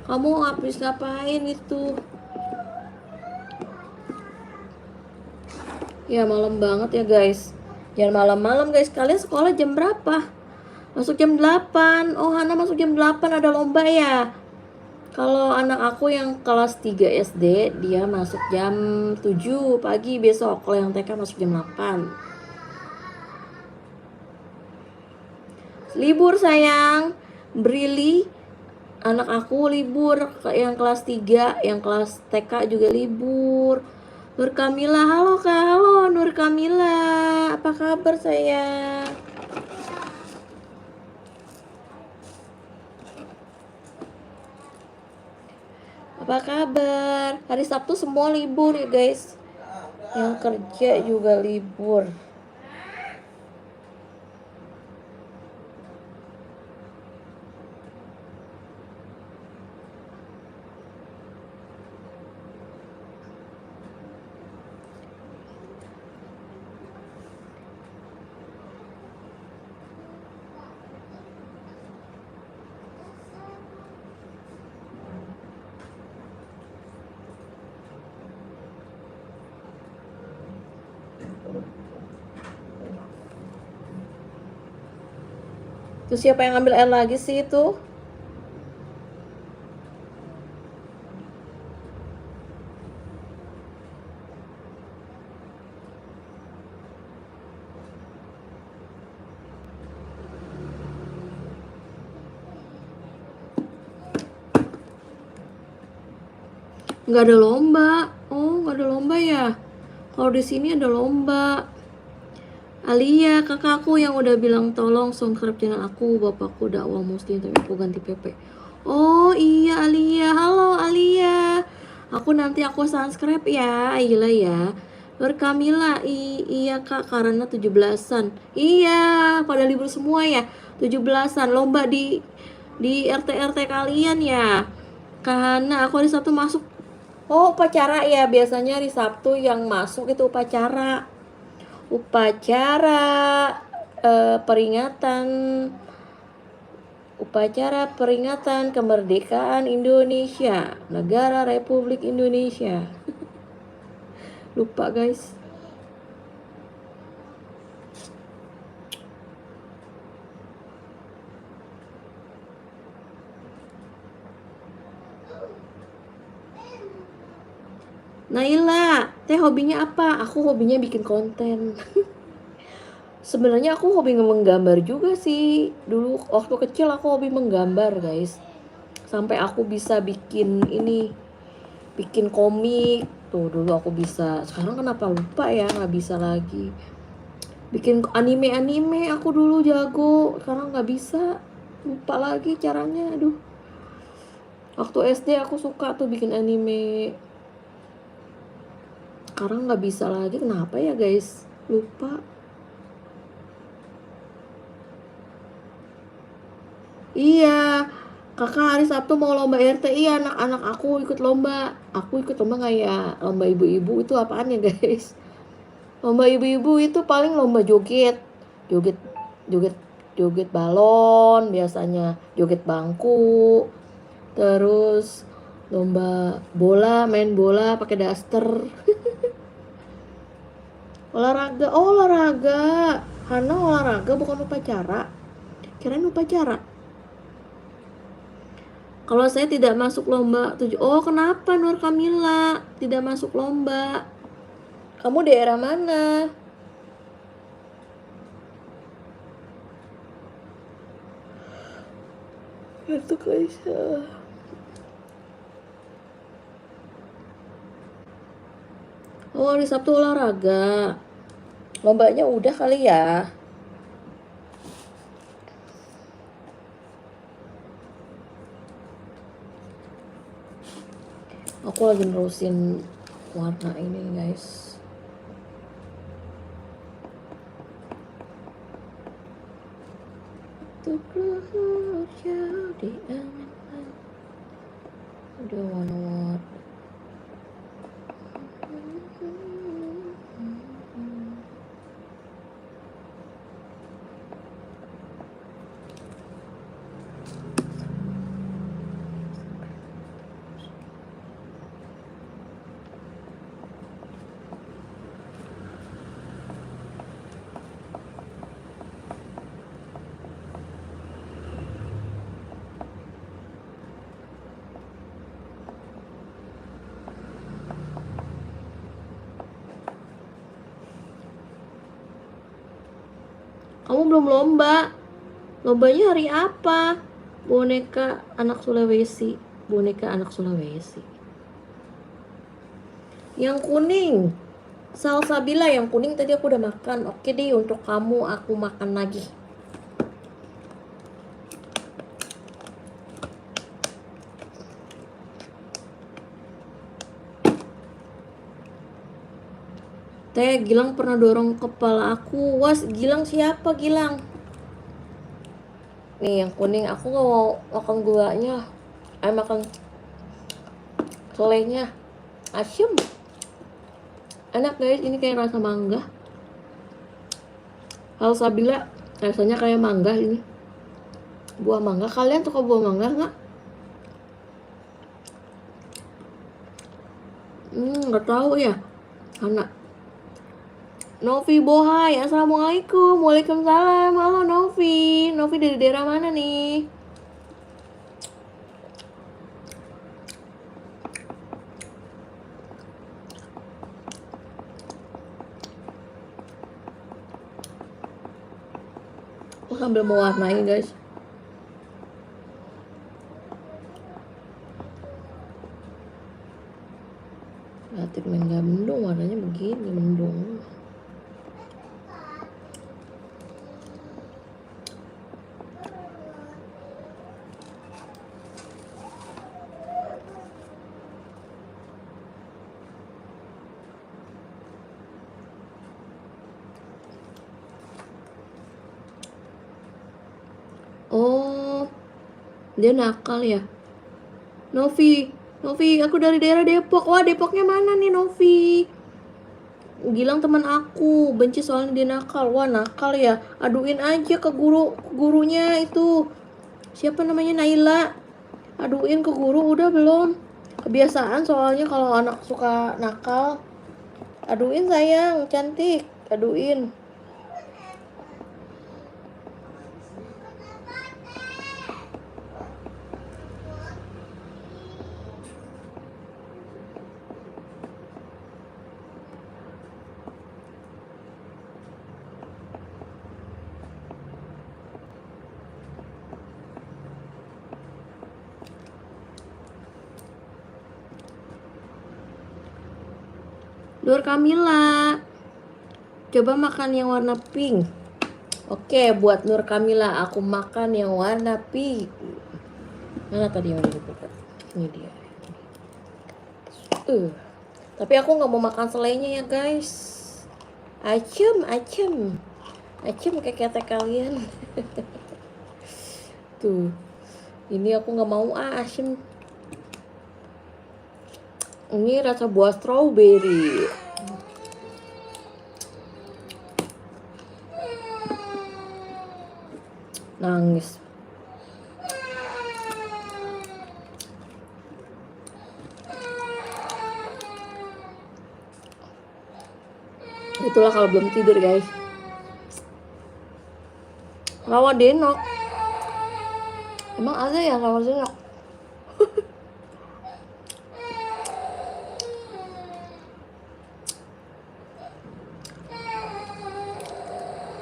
Kamu habis ngapain itu? Ya malam banget ya guys. Jangan malam-malam guys. Kalian sekolah jam berapa? Masuk jam 8. Oh, Hana masuk jam 8, ada lomba ya. Kalau anak aku yang kelas 3 SD, dia masuk jam 7 pagi besok. Kalau yang TK masuk jam 8. Libur sayang. Brili, anak aku libur. Yang kelas 3, yang kelas TK juga libur. Nur Kamila, halo Kak, halo Nur Kamila. Apa kabar sayang? Apa kabar? Hari Sabtu semua libur ya guys. Yang kerja juga libur. Terus siapa yang ngambil air lagi sih itu? Nggak ada lomba. Oh, nggak ada lomba ya? Kalau di sini ada lomba. Alia, kakakku yang udah bilang tolong subscribe channel aku, bapakku dakwah muslim tapi aku ganti PP. Oh iya Alia, halo Alia. Aku subscribe ya, Aila ya. Nur Kamila, iya kak, karena 17-an. Iya, pada libur semua ya. 17-an lomba di RT kalian ya. Karena aku hari Sabtu masuk. Oh, upacara ya, biasanya hari Sabtu yang masuk itu upacara peringatan kemerdekaan Indonesia, Negara Republik Indonesia. Lupa guys. Naila, teh hobinya apa? Aku hobinya bikin konten. Sebenarnya aku hobi menggambar juga sih. Dulu waktu kecil aku hobi menggambar guys. Sampai aku bisa bikin komik. Tuh dulu aku bisa. Sekarang kenapa lupa ya, nggak bisa lagi. Bikin anime aku dulu jago. Sekarang nggak bisa. Lupa lagi caranya. Aduh. Waktu SD aku suka tuh bikin anime. Sekarang nggak bisa lagi, kenapa ya guys? Lupa. Iya, kakak hari Sabtu mau lomba RT. Iya, anak-anak aku ikut lomba. Aku ikut lomba nggak ya? Lomba ibu-ibu itu apaan ya guys? Lomba ibu-ibu itu paling lomba joget joget balon, biasanya joget bangku, terus lomba bola, main bola pakai daster. Olahraga, oh olahraga. Hana olahraga bukan upacara. Kirain upacara. Kalau saya tidak masuk lomba 7. Oh, kenapa Nur Kamila tidak masuk lomba? Kamu daerah mana? Itu Kaisa. Oh, hari Sabtu olahraga. Lombanya udah kali ya. Aku lagi nerusin warna ini guys. Untuk jadi aman. Udah warna. Kamu belum lomba. Lombanya hari apa? Boneka anak Sulawesi. Boneka anak Sulawesi. Yang kuning. Salsabila yang kuning tadi aku udah makan. Oke deh, untuk kamu aku makan lagi. Teh, Gilang pernah dorong kepala aku. Was, Gilang siapa Gilang? Nih yang kuning, aku gak mau makan gulanya. Makan selainya. Asyem. Enak guys, ini kayak rasa mangga. Salsabila rasanya kayak mangga ini. Buah mangga, kalian suka buah mangga nggak? Nggak tahu ya, anak. Novi Bohai, assalamualaikum. Waalaikumsalam. Halo Novi. Novi dari daerah mana nih? Aku sambil mewarnai guys. Batik mangga mendung, warnanya begini mendung. Oh, dia nakal ya. Novi, aku dari daerah Depok. Wah, Depoknya mana nih Novi? Gilang teman aku, benci soalnya dia nakal. Wah, nakal ya. Aduin aja ke gurunya itu. Siapa namanya, Naila? Aduin ke guru udah belum? Kebiasaan soalnya kalau anak suka nakal. Aduin sayang, cantik. Aduin. Nur Kamila, coba makan yang warna pink. Oke, buat Nur Kamila aku makan yang warna pink. Mana tadi yang udah dibuka? Ini dia. Tapi aku nggak mau makan selainya ya guys. Acem kayak kata kalian. Tuh, ini aku nggak mau asem. Ini rasa buah strawberry. nangis. Itulah kalau belum tidur guys. Rawa denok. Emang ada ya rawa denok?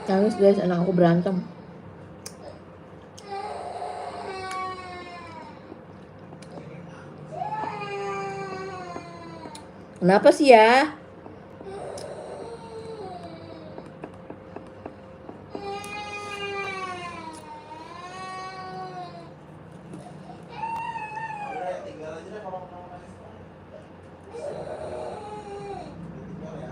Nangis guys, anak aku berantem. Kenapa sih ya? Udah tinggal aja deh kalau mau nangis. Tinggal ya.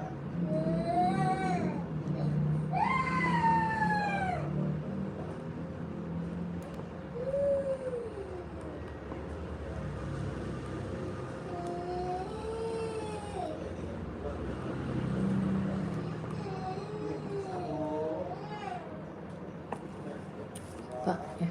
Pak, ya.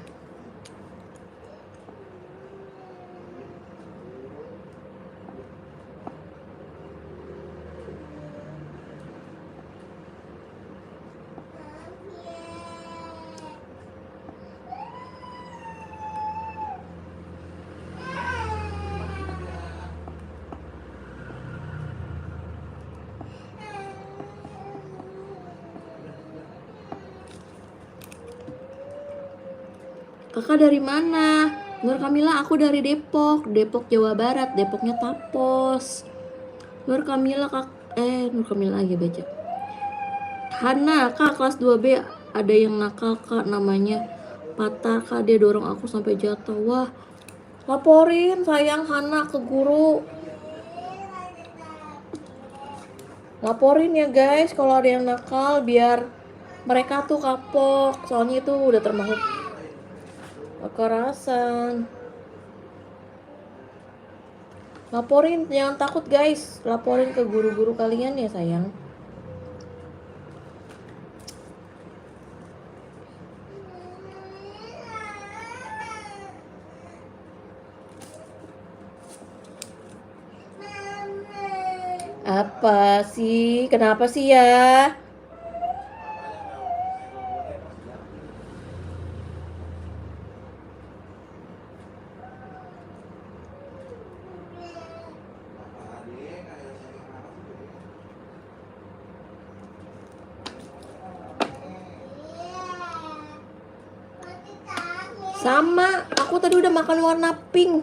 Kakak dari mana? Nur Kamila, aku dari Depok, Depok Jawa Barat, Depoknya Tapos. Nur Kamila Nur Kamila lagi baca. Hana, kak kelas 2B ada yang nakal kak, namanya Patar kak, dia dorong aku sampai jatuh. Wah, laporin sayang Hana ke guru. Laporin ya guys kalau ada yang nakal biar mereka tuh kapok, soalnya itu udah termasuk kekerasan. Laporin, jangan takut guys, laporin ke guru-guru kalian ya sayang. Apa sih? Kenapa sih ya? Sama, aku tadi udah makan warna pink.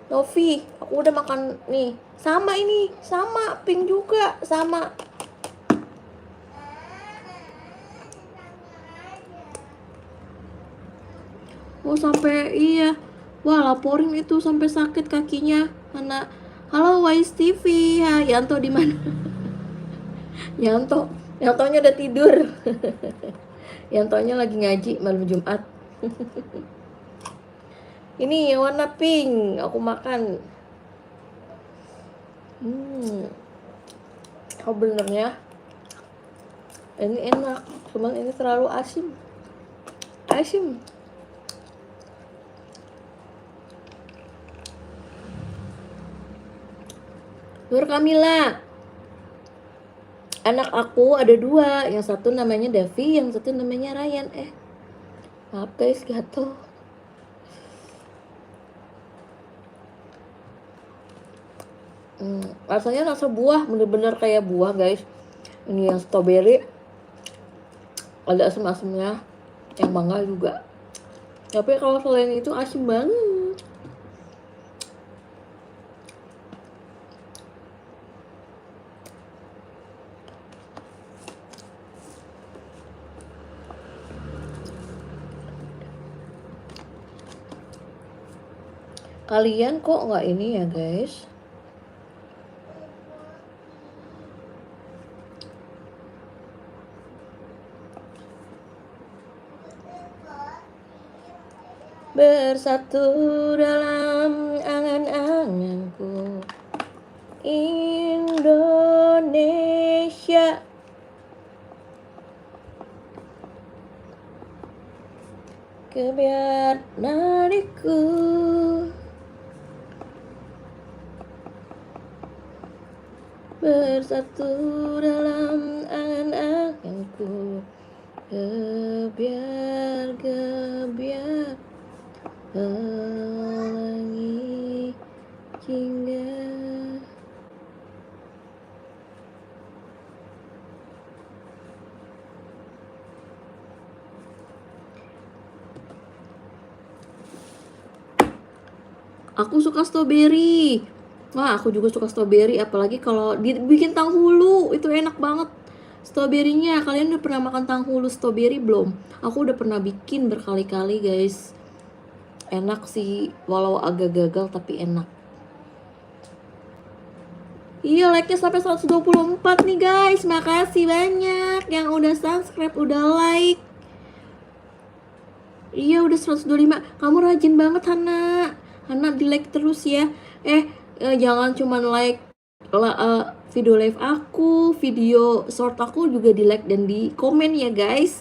Novi, aku udah makan nih. Sama ini, sama pink juga, sama. Oh sampai iya. Wah laporin itu sampai sakit kakinya. Mana? Halo Wise TV, ya Yanto di mana? Yantonya udah tidur. Yantonya lagi ngaji malam Jumat. Ini yang warna pink, aku makan. Oh benernya ini enak, cuman ini terlalu asin. Nur Kamila, anak aku ada 2, yang satu namanya Davi, yang satu namanya Ryan. Maaf guys, gatel. Rasanya rasa buah, bener-bener kayak buah guys. Ini yang strawberry, ada asam-asamnya, yang mangga juga. Tapi kalau selain itu asin banget. Kalian kok nggak ini ya guys? Bersatu dalam angan-anganku, Indonesia. kebiar nadiku bersatu dalam angan-anganku. Gebiar pelangi hingga aku suka strawberry. Wah, aku juga suka strawberry, apalagi kalau dibikin tanghulu, itu enak banget. Strawberry-nya, kalian udah pernah makan tanghulu strawberry belum? Aku udah pernah bikin berkali-kali, guys. Enak sih, walau agak gagal tapi enak. Iya, like-nya sampai 124 nih, guys. Makasih banyak yang udah subscribe, udah like. Iya, udah 125. Kamu rajin banget, Hana. Hana di like terus ya. Jangan cuman like video live aku, video short aku juga di like dan di komen ya guys.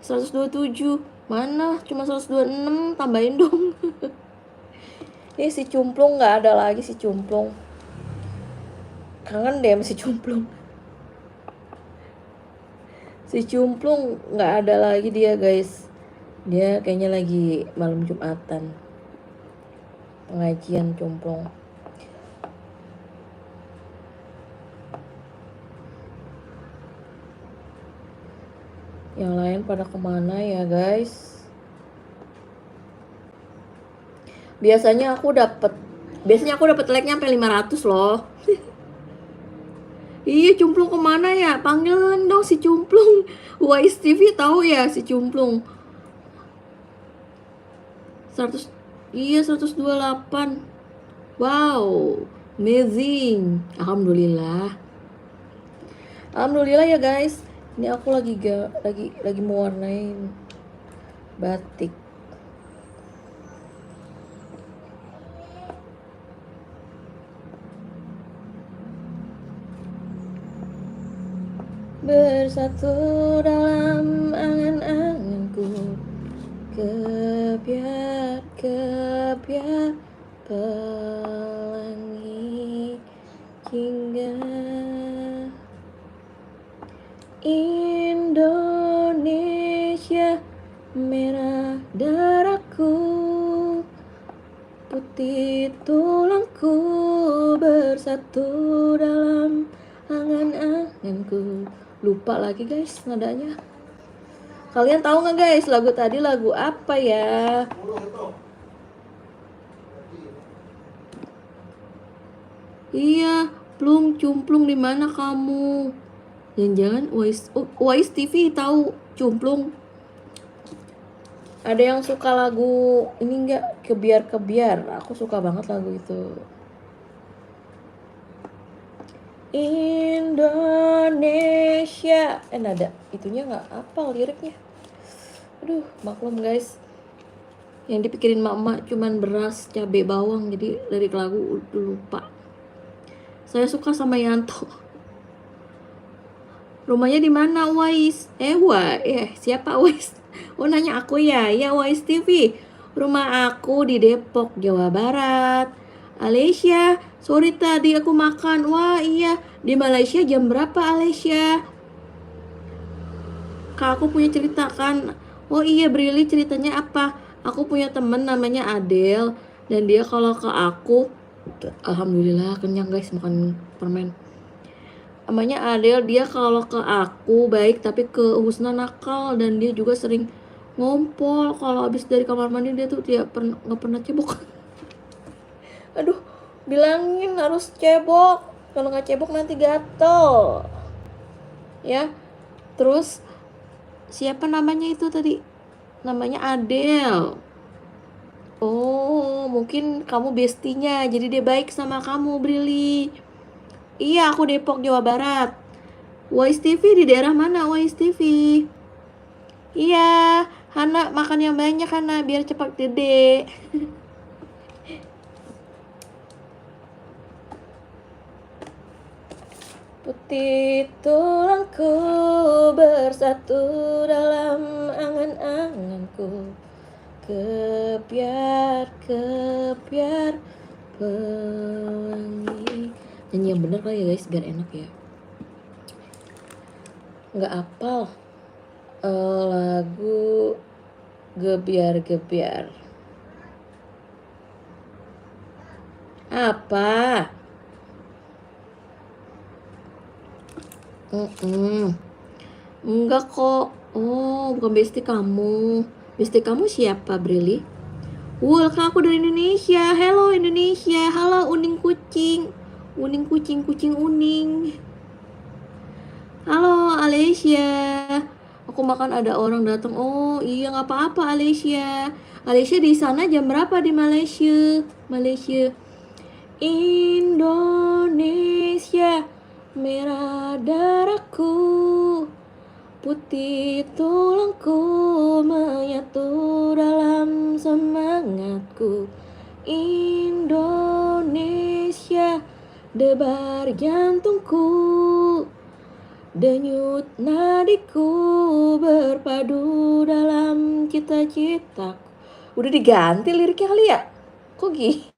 127. Mana? Cuma 126, tambahin dong. Si Cumplung nggak ada lagi, si Cumplung. Kangen deh sama si Cumplung. Si Cumplung nggak ada lagi dia, guys. Dia kayaknya lagi malam Jumatan. Pengajian Cumplung. Yang lain pada kemana ya guys? Biasanya aku dapat like-nya sampai 500 loh. Iya, Cumplung kemana ya? Panggilan dong si Cumplung. Wise TV tahu ya si Cumplung. 128. Wow, amazing. Alhamdulillah ya guys. Ini aku lagi mewarnain batik. Bersatu dalam angan-anganku, kebiar pelangi hingga Indonesia merah darahku, putih tulangku, bersatu dalam angan-anganku. Lupa lagi guys nadanya. Kalian tahu nggak guys lagu tadi lagu apa ya? Iya, Plung Cumplung di mana kamu? Jangan-jangan Wise TV tahu Cumplung. Ada yang suka lagu ini enggak? Kebiar. Aku suka banget lagu itu. Indonesia. Nada itunya nggak apa liriknya. Aduh, maklum guys. Yang dipikirin mak-mak cuman beras, cabai, bawang, jadi lirik lagu udah lupa. Saya suka sama Yanto. Rumahnya di mana Wise? Siapa Wise? Oh nanya aku ya? Ya Wise TV. Rumah aku di Depok, Jawa Barat. Alicia, sorry tadi aku makan. Wah iya, di Malaysia jam berapa Alicia? Kak aku punya cerita kan. Oh iya Brili, ceritanya apa? Aku punya temen namanya Adele. Dan dia kalau ke aku, alhamdulillah kenyang guys makan permen. Namanya Adele, dia kalau ke aku baik tapi ke Husna nakal, dan dia juga sering ngompol. Kalau habis dari kamar mandi dia tuh nggak pernah cebok. Aduh, bilangin harus cebok. Kalau nggak cebok nanti gatel. Ya, terus siapa namanya itu tadi? Namanya Adele. Oh, mungkin kamu bestinya, jadi dia baik sama kamu, Brili. Iya, aku Depok, Jawa Barat. Wise TV di daerah mana, Wise TV? Iya, Hana makan yang banyak, Hana, biar cepat gede. Putih tulangku bersatu dalam angan-anganku. cintaku. Kebiar pelangi. Nyanyi yang bener kali ya guys biar enak ya. Nggak apal lagu gebiar. Apa? Enggak kok. Oh, bukan bestie kamu. Bestie kamu siapa, Brili? Kan aku dari Indonesia. Hello Indonesia. Halo uning kucing. Uning kucing uning. Halo Alicia. Aku makan ada orang datang. Oh iya nggak apa-apa Alicia. Alicia di sana jam berapa di Malaysia? Indonesia, merah darahku, putih tulangku, menyatu dalam semangatku. Indonesia, debar jantungku, denyut nadiku, berpadu dalam cita-citaku. Udah diganti liriknya kali ya? Kok gini?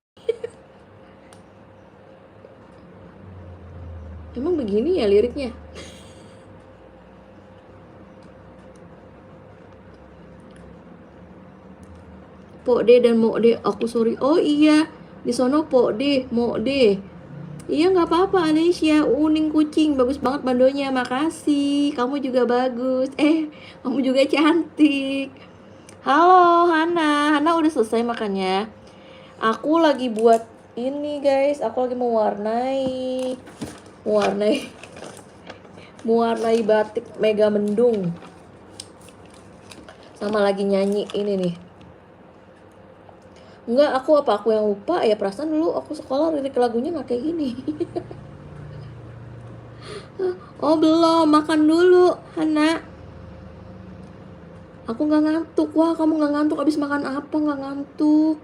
Emang begini ya liriknya? Pok D dan Mok D, aku sorry. Oh iya, di sono Pok D, Mok D. Iya nggak apa-apa Alicia, uning kucing, bagus banget bandonya, makasih. Kamu juga bagus. Kamu juga cantik. Halo Hana udah selesai makannya? Aku lagi buat ini guys, aku lagi mewarnai batik Mega Mendung. Sama lagi nyanyi ini nih. Enggak, aku yang lupa ya, perasaan dulu aku sekolah lirik lagunya nggak kayak gini. Oh belum, makan dulu Hana. Aku nggak ngantuk. Wah kamu nggak ngantuk abis makan apa? Nggak ngantuk.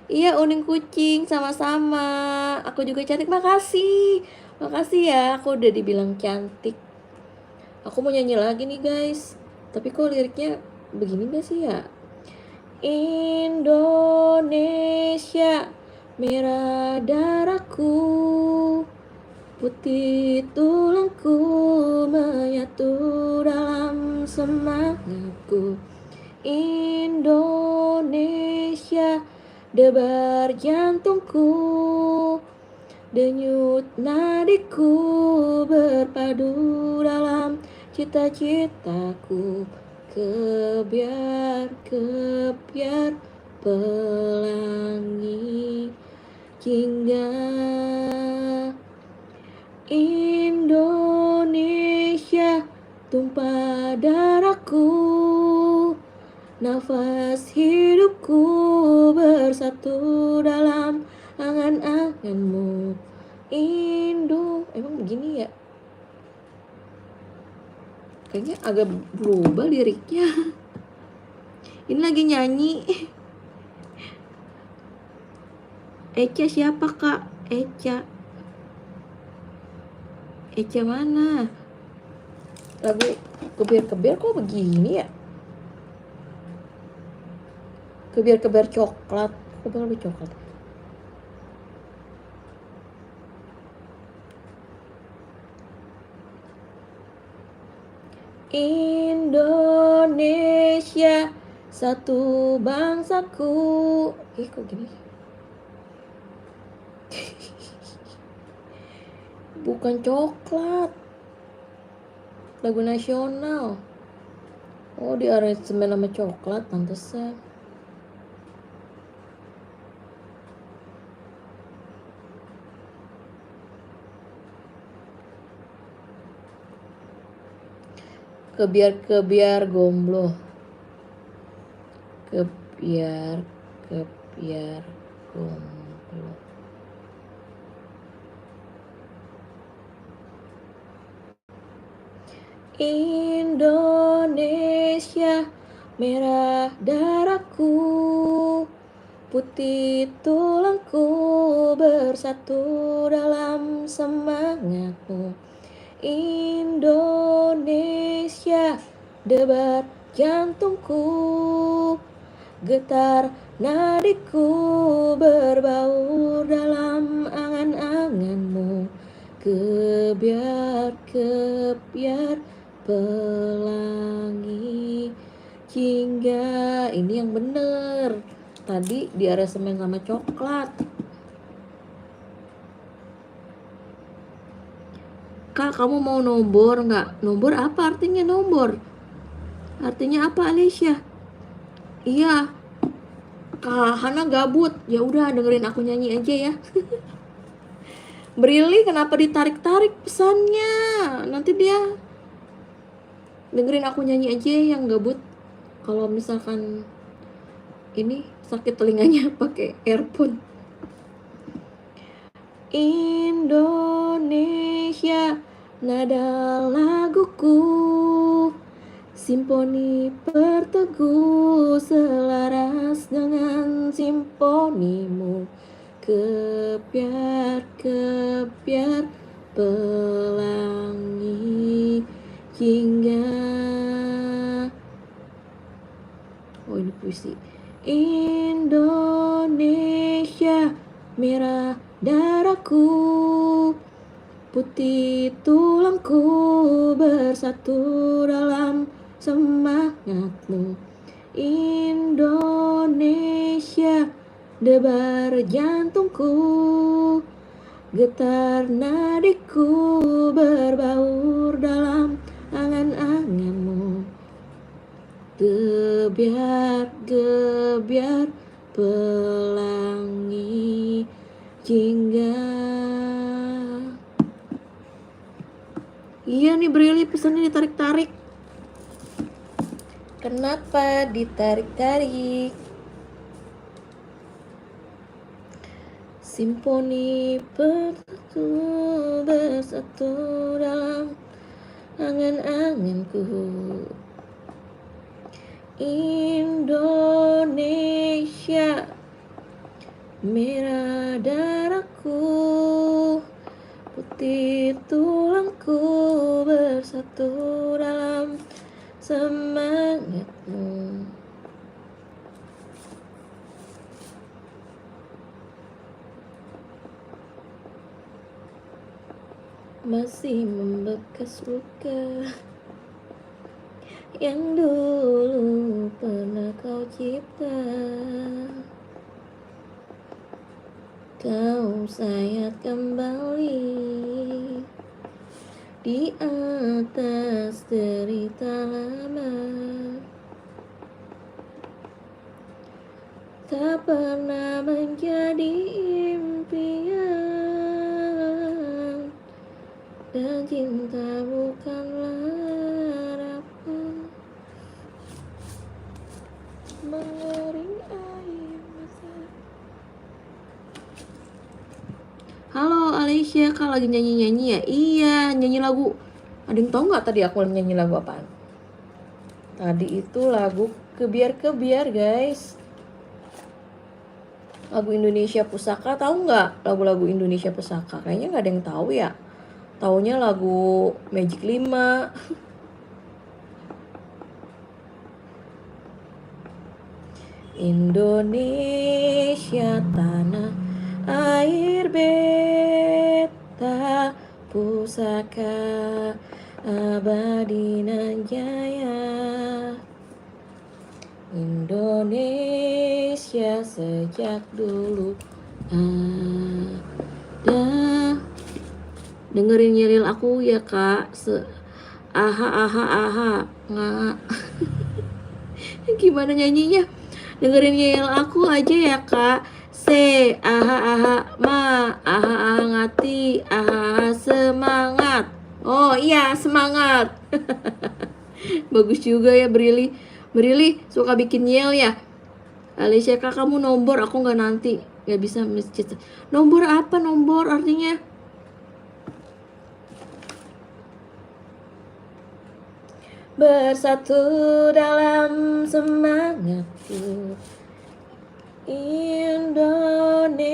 Iya uning kucing, sama-sama. Aku juga cantik, makasih ya, aku udah dibilang cantik. Aku mau nyanyi lagi nih guys, tapi kok liriknya begini gak sih ya? Indonesia, merah darahku, putih tulangku, menyatu dalam semangatku. Indonesia, debar jantungku, denyut nadiku, berpadu dalam cita-citaku. Kebiar pelangi hingga Indonesia, tumpah darahku, nafas hidupku, bersatu dalam angan-anganmu. Emang begini ya? Kayaknya agak berubah liriknya. Ini lagi nyanyi. Eca siapa kak? Eca mana? Lagu kebir kok begini ya? Kebir coklat. Kok bakal lebih coklat? Indonesia, satu bangsaku. Kok gini? Bukan coklat. Lagu nasional. Oh, di aransemen sama coklat, pantesan. Kebiar gomblo. Kebiar gomblo. Indonesia, merah darahku, putih tulangku, bersatu dalam semangatmu. Indonesia, debar jantungku, getar nadiku berbaur dalam angan-anganmu. Kebiar pelangi hingga. Ini yang bener. Tadi di aransemen sama coklat. Kak, kamu mau nombor nggak? Nombor apa artinya nombor? Artinya apa, Alicia? Iya, Kak Hana gabut. Ya udah, dengerin aku nyanyi aja ya. Brili, kenapa ditarik-tarik pesannya? Nanti dia dengerin aku nyanyi aja yang gabut. Kalau misalkan ini sakit telinganya pakai earphone. Indonesia, nada laguku, simfoni berteguh selaras dengan simfonimu. Kebiar pelangi hingga. Oh, ini puisi. Indonesia, merah darahku, putih tulangku bersatu dalam semangatmu. Indonesia, debar jantungku, getar nadiku berbaur dalam angan-anganmu. Gebiar pelangi hingga. Iya nih Brili, pesannya ditarik-tarik. Kenapa ditarik-tarik? Simfoni bersatu dalam angan-anganku. Indonesia, merah darahku, putih tulangku bersatu dalam semangatmu. Masih membekas luka yang dulu pernah kau cipta. Kau sayat kembali di atas derita lama. Tak pernah menjadi impian, dan cinta bukanlah harapan mengering air mata. Halo Alicia, Kak lagi nyanyi-nyanyi ya? Iya, nyanyi lagu. Ada yang tahu nggak tadi aku nyanyi lagu apaan? Tadi itu lagu Kebiar guys. Lagu Indonesia Pusaka, tahu nggak lagu-lagu Indonesia Pusaka? Kayaknya nggak ada yang tahu ya. Taunya lagu Magic 5. Indonesia tanah air beta, pusaka abadi nan jaya. Indonesia sejak dulu ada. Dengerin nyelil aku ya kak. Aha nggak. Gimana nyanyinya? Dengerin nyelil aku aja ya kak. Aha ma, aha ngati, aha semangat. Oh iya, semangat. Bagus juga ya Brili. Brili suka bikin yel ya. Alicia kak, kamu nombor, aku nggak nanti, nggak bisa masjid. Nombor apa? Nombor artinya? Bersatu dalam semangatku. Indonesia.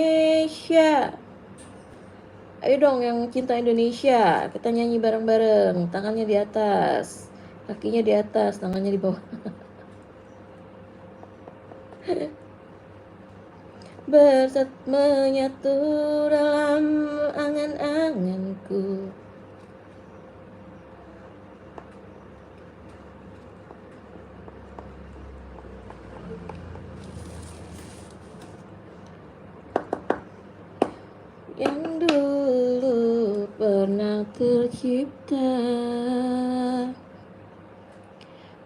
Ayo dong yang cinta Indonesia, kita nyanyi bareng-bareng, tangannya di atas. Kakinya di atas, tangannya di bawah. Bersat menyatu dalam angan-anganku. Yang dulu pernah tercipta.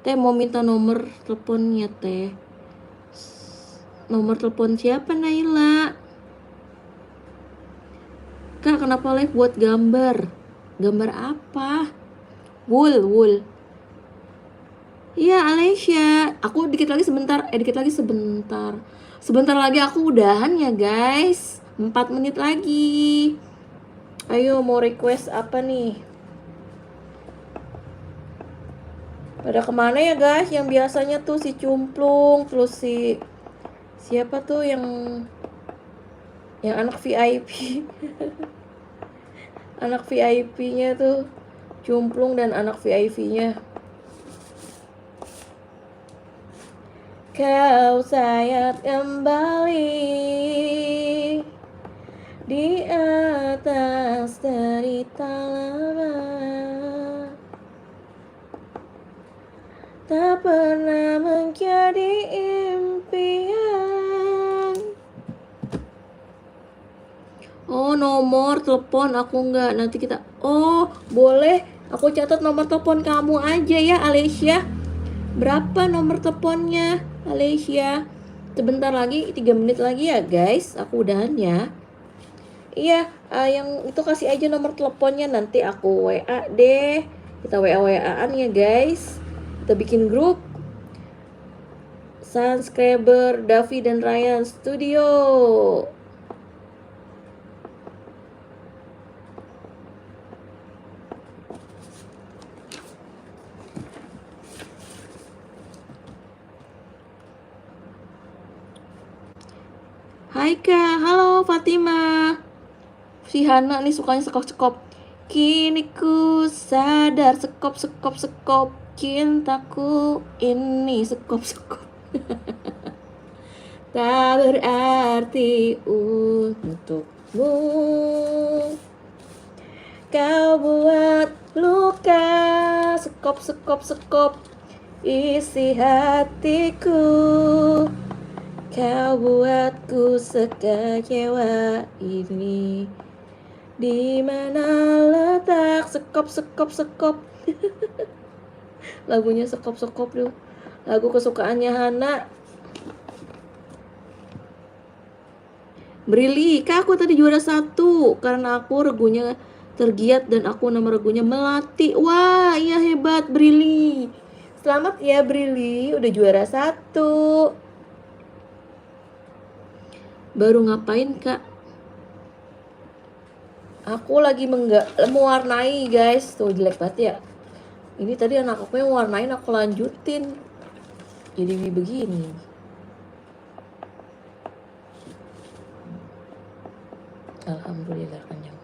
Teh mau minta nomor teleponnya teh. Nomor telepon siapa Naila? Kak kenapa live buat gambar? Gambar apa? Wool. Iya Alessia, aku dikit lagi sebentar. Sebentar lagi aku udahan ya guys. 4 menit lagi. Ayo mau request apa nih? Pada kemana ya guys? Yang biasanya tuh si Cumplung, terus si siapa tuh yang anak VIP. Anak VIP-nya tuh Cumplung dan anak VIP-nya. Kau sayat kembali di atas derita lama, tak pernah menjadi impian. Oh nomor telepon aku enggak, nanti kita. Oh boleh, aku catat nomor telepon kamu aja ya Alessia. Berapa nomor teleponnya Alessia? Sebentar lagi, 3 menit lagi ya guys, aku udahan ya. Iya, yang itu kasih aja nomor teleponnya, nanti aku WA deh. Kita WA-WA-an ya guys. Kita bikin grup Subscriber Davi dan Ryan Studio. Hai Kak, halo Fatima. Si Hana nih sukanya sekop-sekop. Kini ku sadar sekop cintaku ini sekop. Tak berarti untukmu. Kau buat luka sekop isi hatiku. Kau buatku sekecewa ini. Di mana letak sekop. Lagunya sekop tuh. Lagu kesukaannya Hana. Brili, Kak aku tadi juara 1 karena aku regunya tergiat dan aku nama regunya Melati. Wah, iya hebat Brili. Selamat ya Brili, udah juara 1. Baru ngapain Kak? Aku lagi mewarnai guys. Tuh jelek banget ya. Ini tadi anak aku yang warnain, aku lanjutin. Jadi begini. Alhamdulillah kenyang.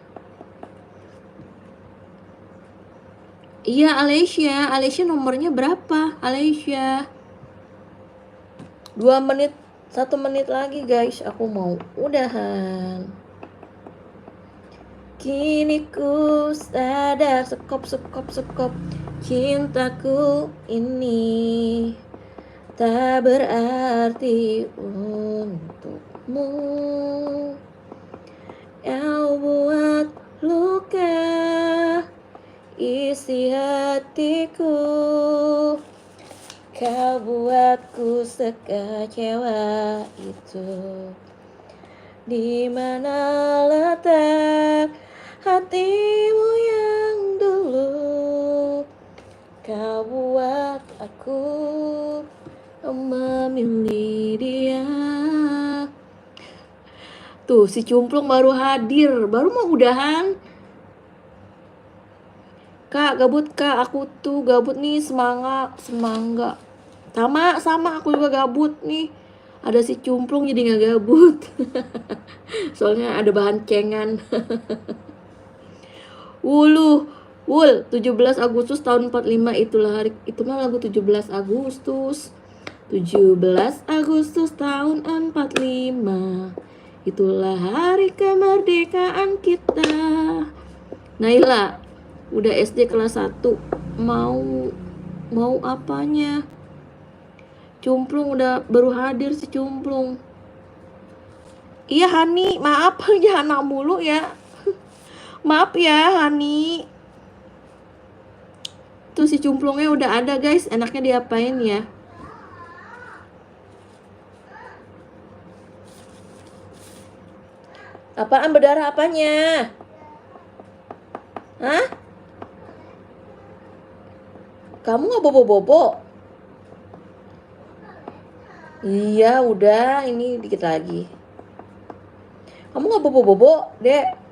Iya Alessia nomornya berapa? Alessia 2 menit, 1 menit lagi guys, aku mau udahan. Kini ku sadar sekop cintaku ini tak berarti untukmu. Kau buat luka isi hatiku. Kau buatku sekecewa itu. Di mana letak hatimu yang dulu. Kau buat aku memilih dia. Tuh si Cumplung baru hadir, baru mau udahan. Kak gabut Kak, aku tuh gabut nih, semangga. Sama aku juga gabut nih. Ada si Cumplung jadi gak gabut. Soalnya ada bahan cengan. Wuluh, Wul, 17 Agustus tahun 45 itulah hari, itu mah lagu 17 Agustus. 17 Agustus tahun 45. Itulah hari kemerdekaan kita. Naila, udah SD kelas 1. Mau apanya? Cumplung udah baru hadir si Cumplung. Iya Hani, maaf jangan anak mulu ya. Maaf ya Hani. Tuh si Cumplungnya udah ada guys, enaknya diapain ya? Apaan berdarah apanya? Hah? Kamu nggak bobo-bobo? Iya udah, ini dikit lagi. Kamu nggak bobo-bobo, Dek?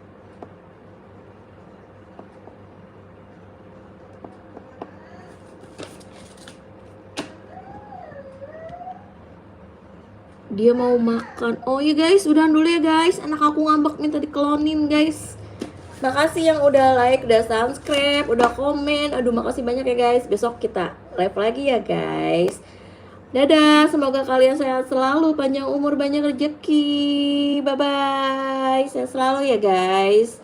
Dia mau makan. Oh iya guys, udahan dulu ya guys. Anak aku ngambek minta diklonin guys. Makasih yang udah like, udah subscribe, udah komen. Aduh makasih banyak ya guys. Besok kita live lagi ya guys. Dadah, semoga kalian sehat selalu, panjang umur, banyak rezeki. Bye bye. Sehat selalu ya guys.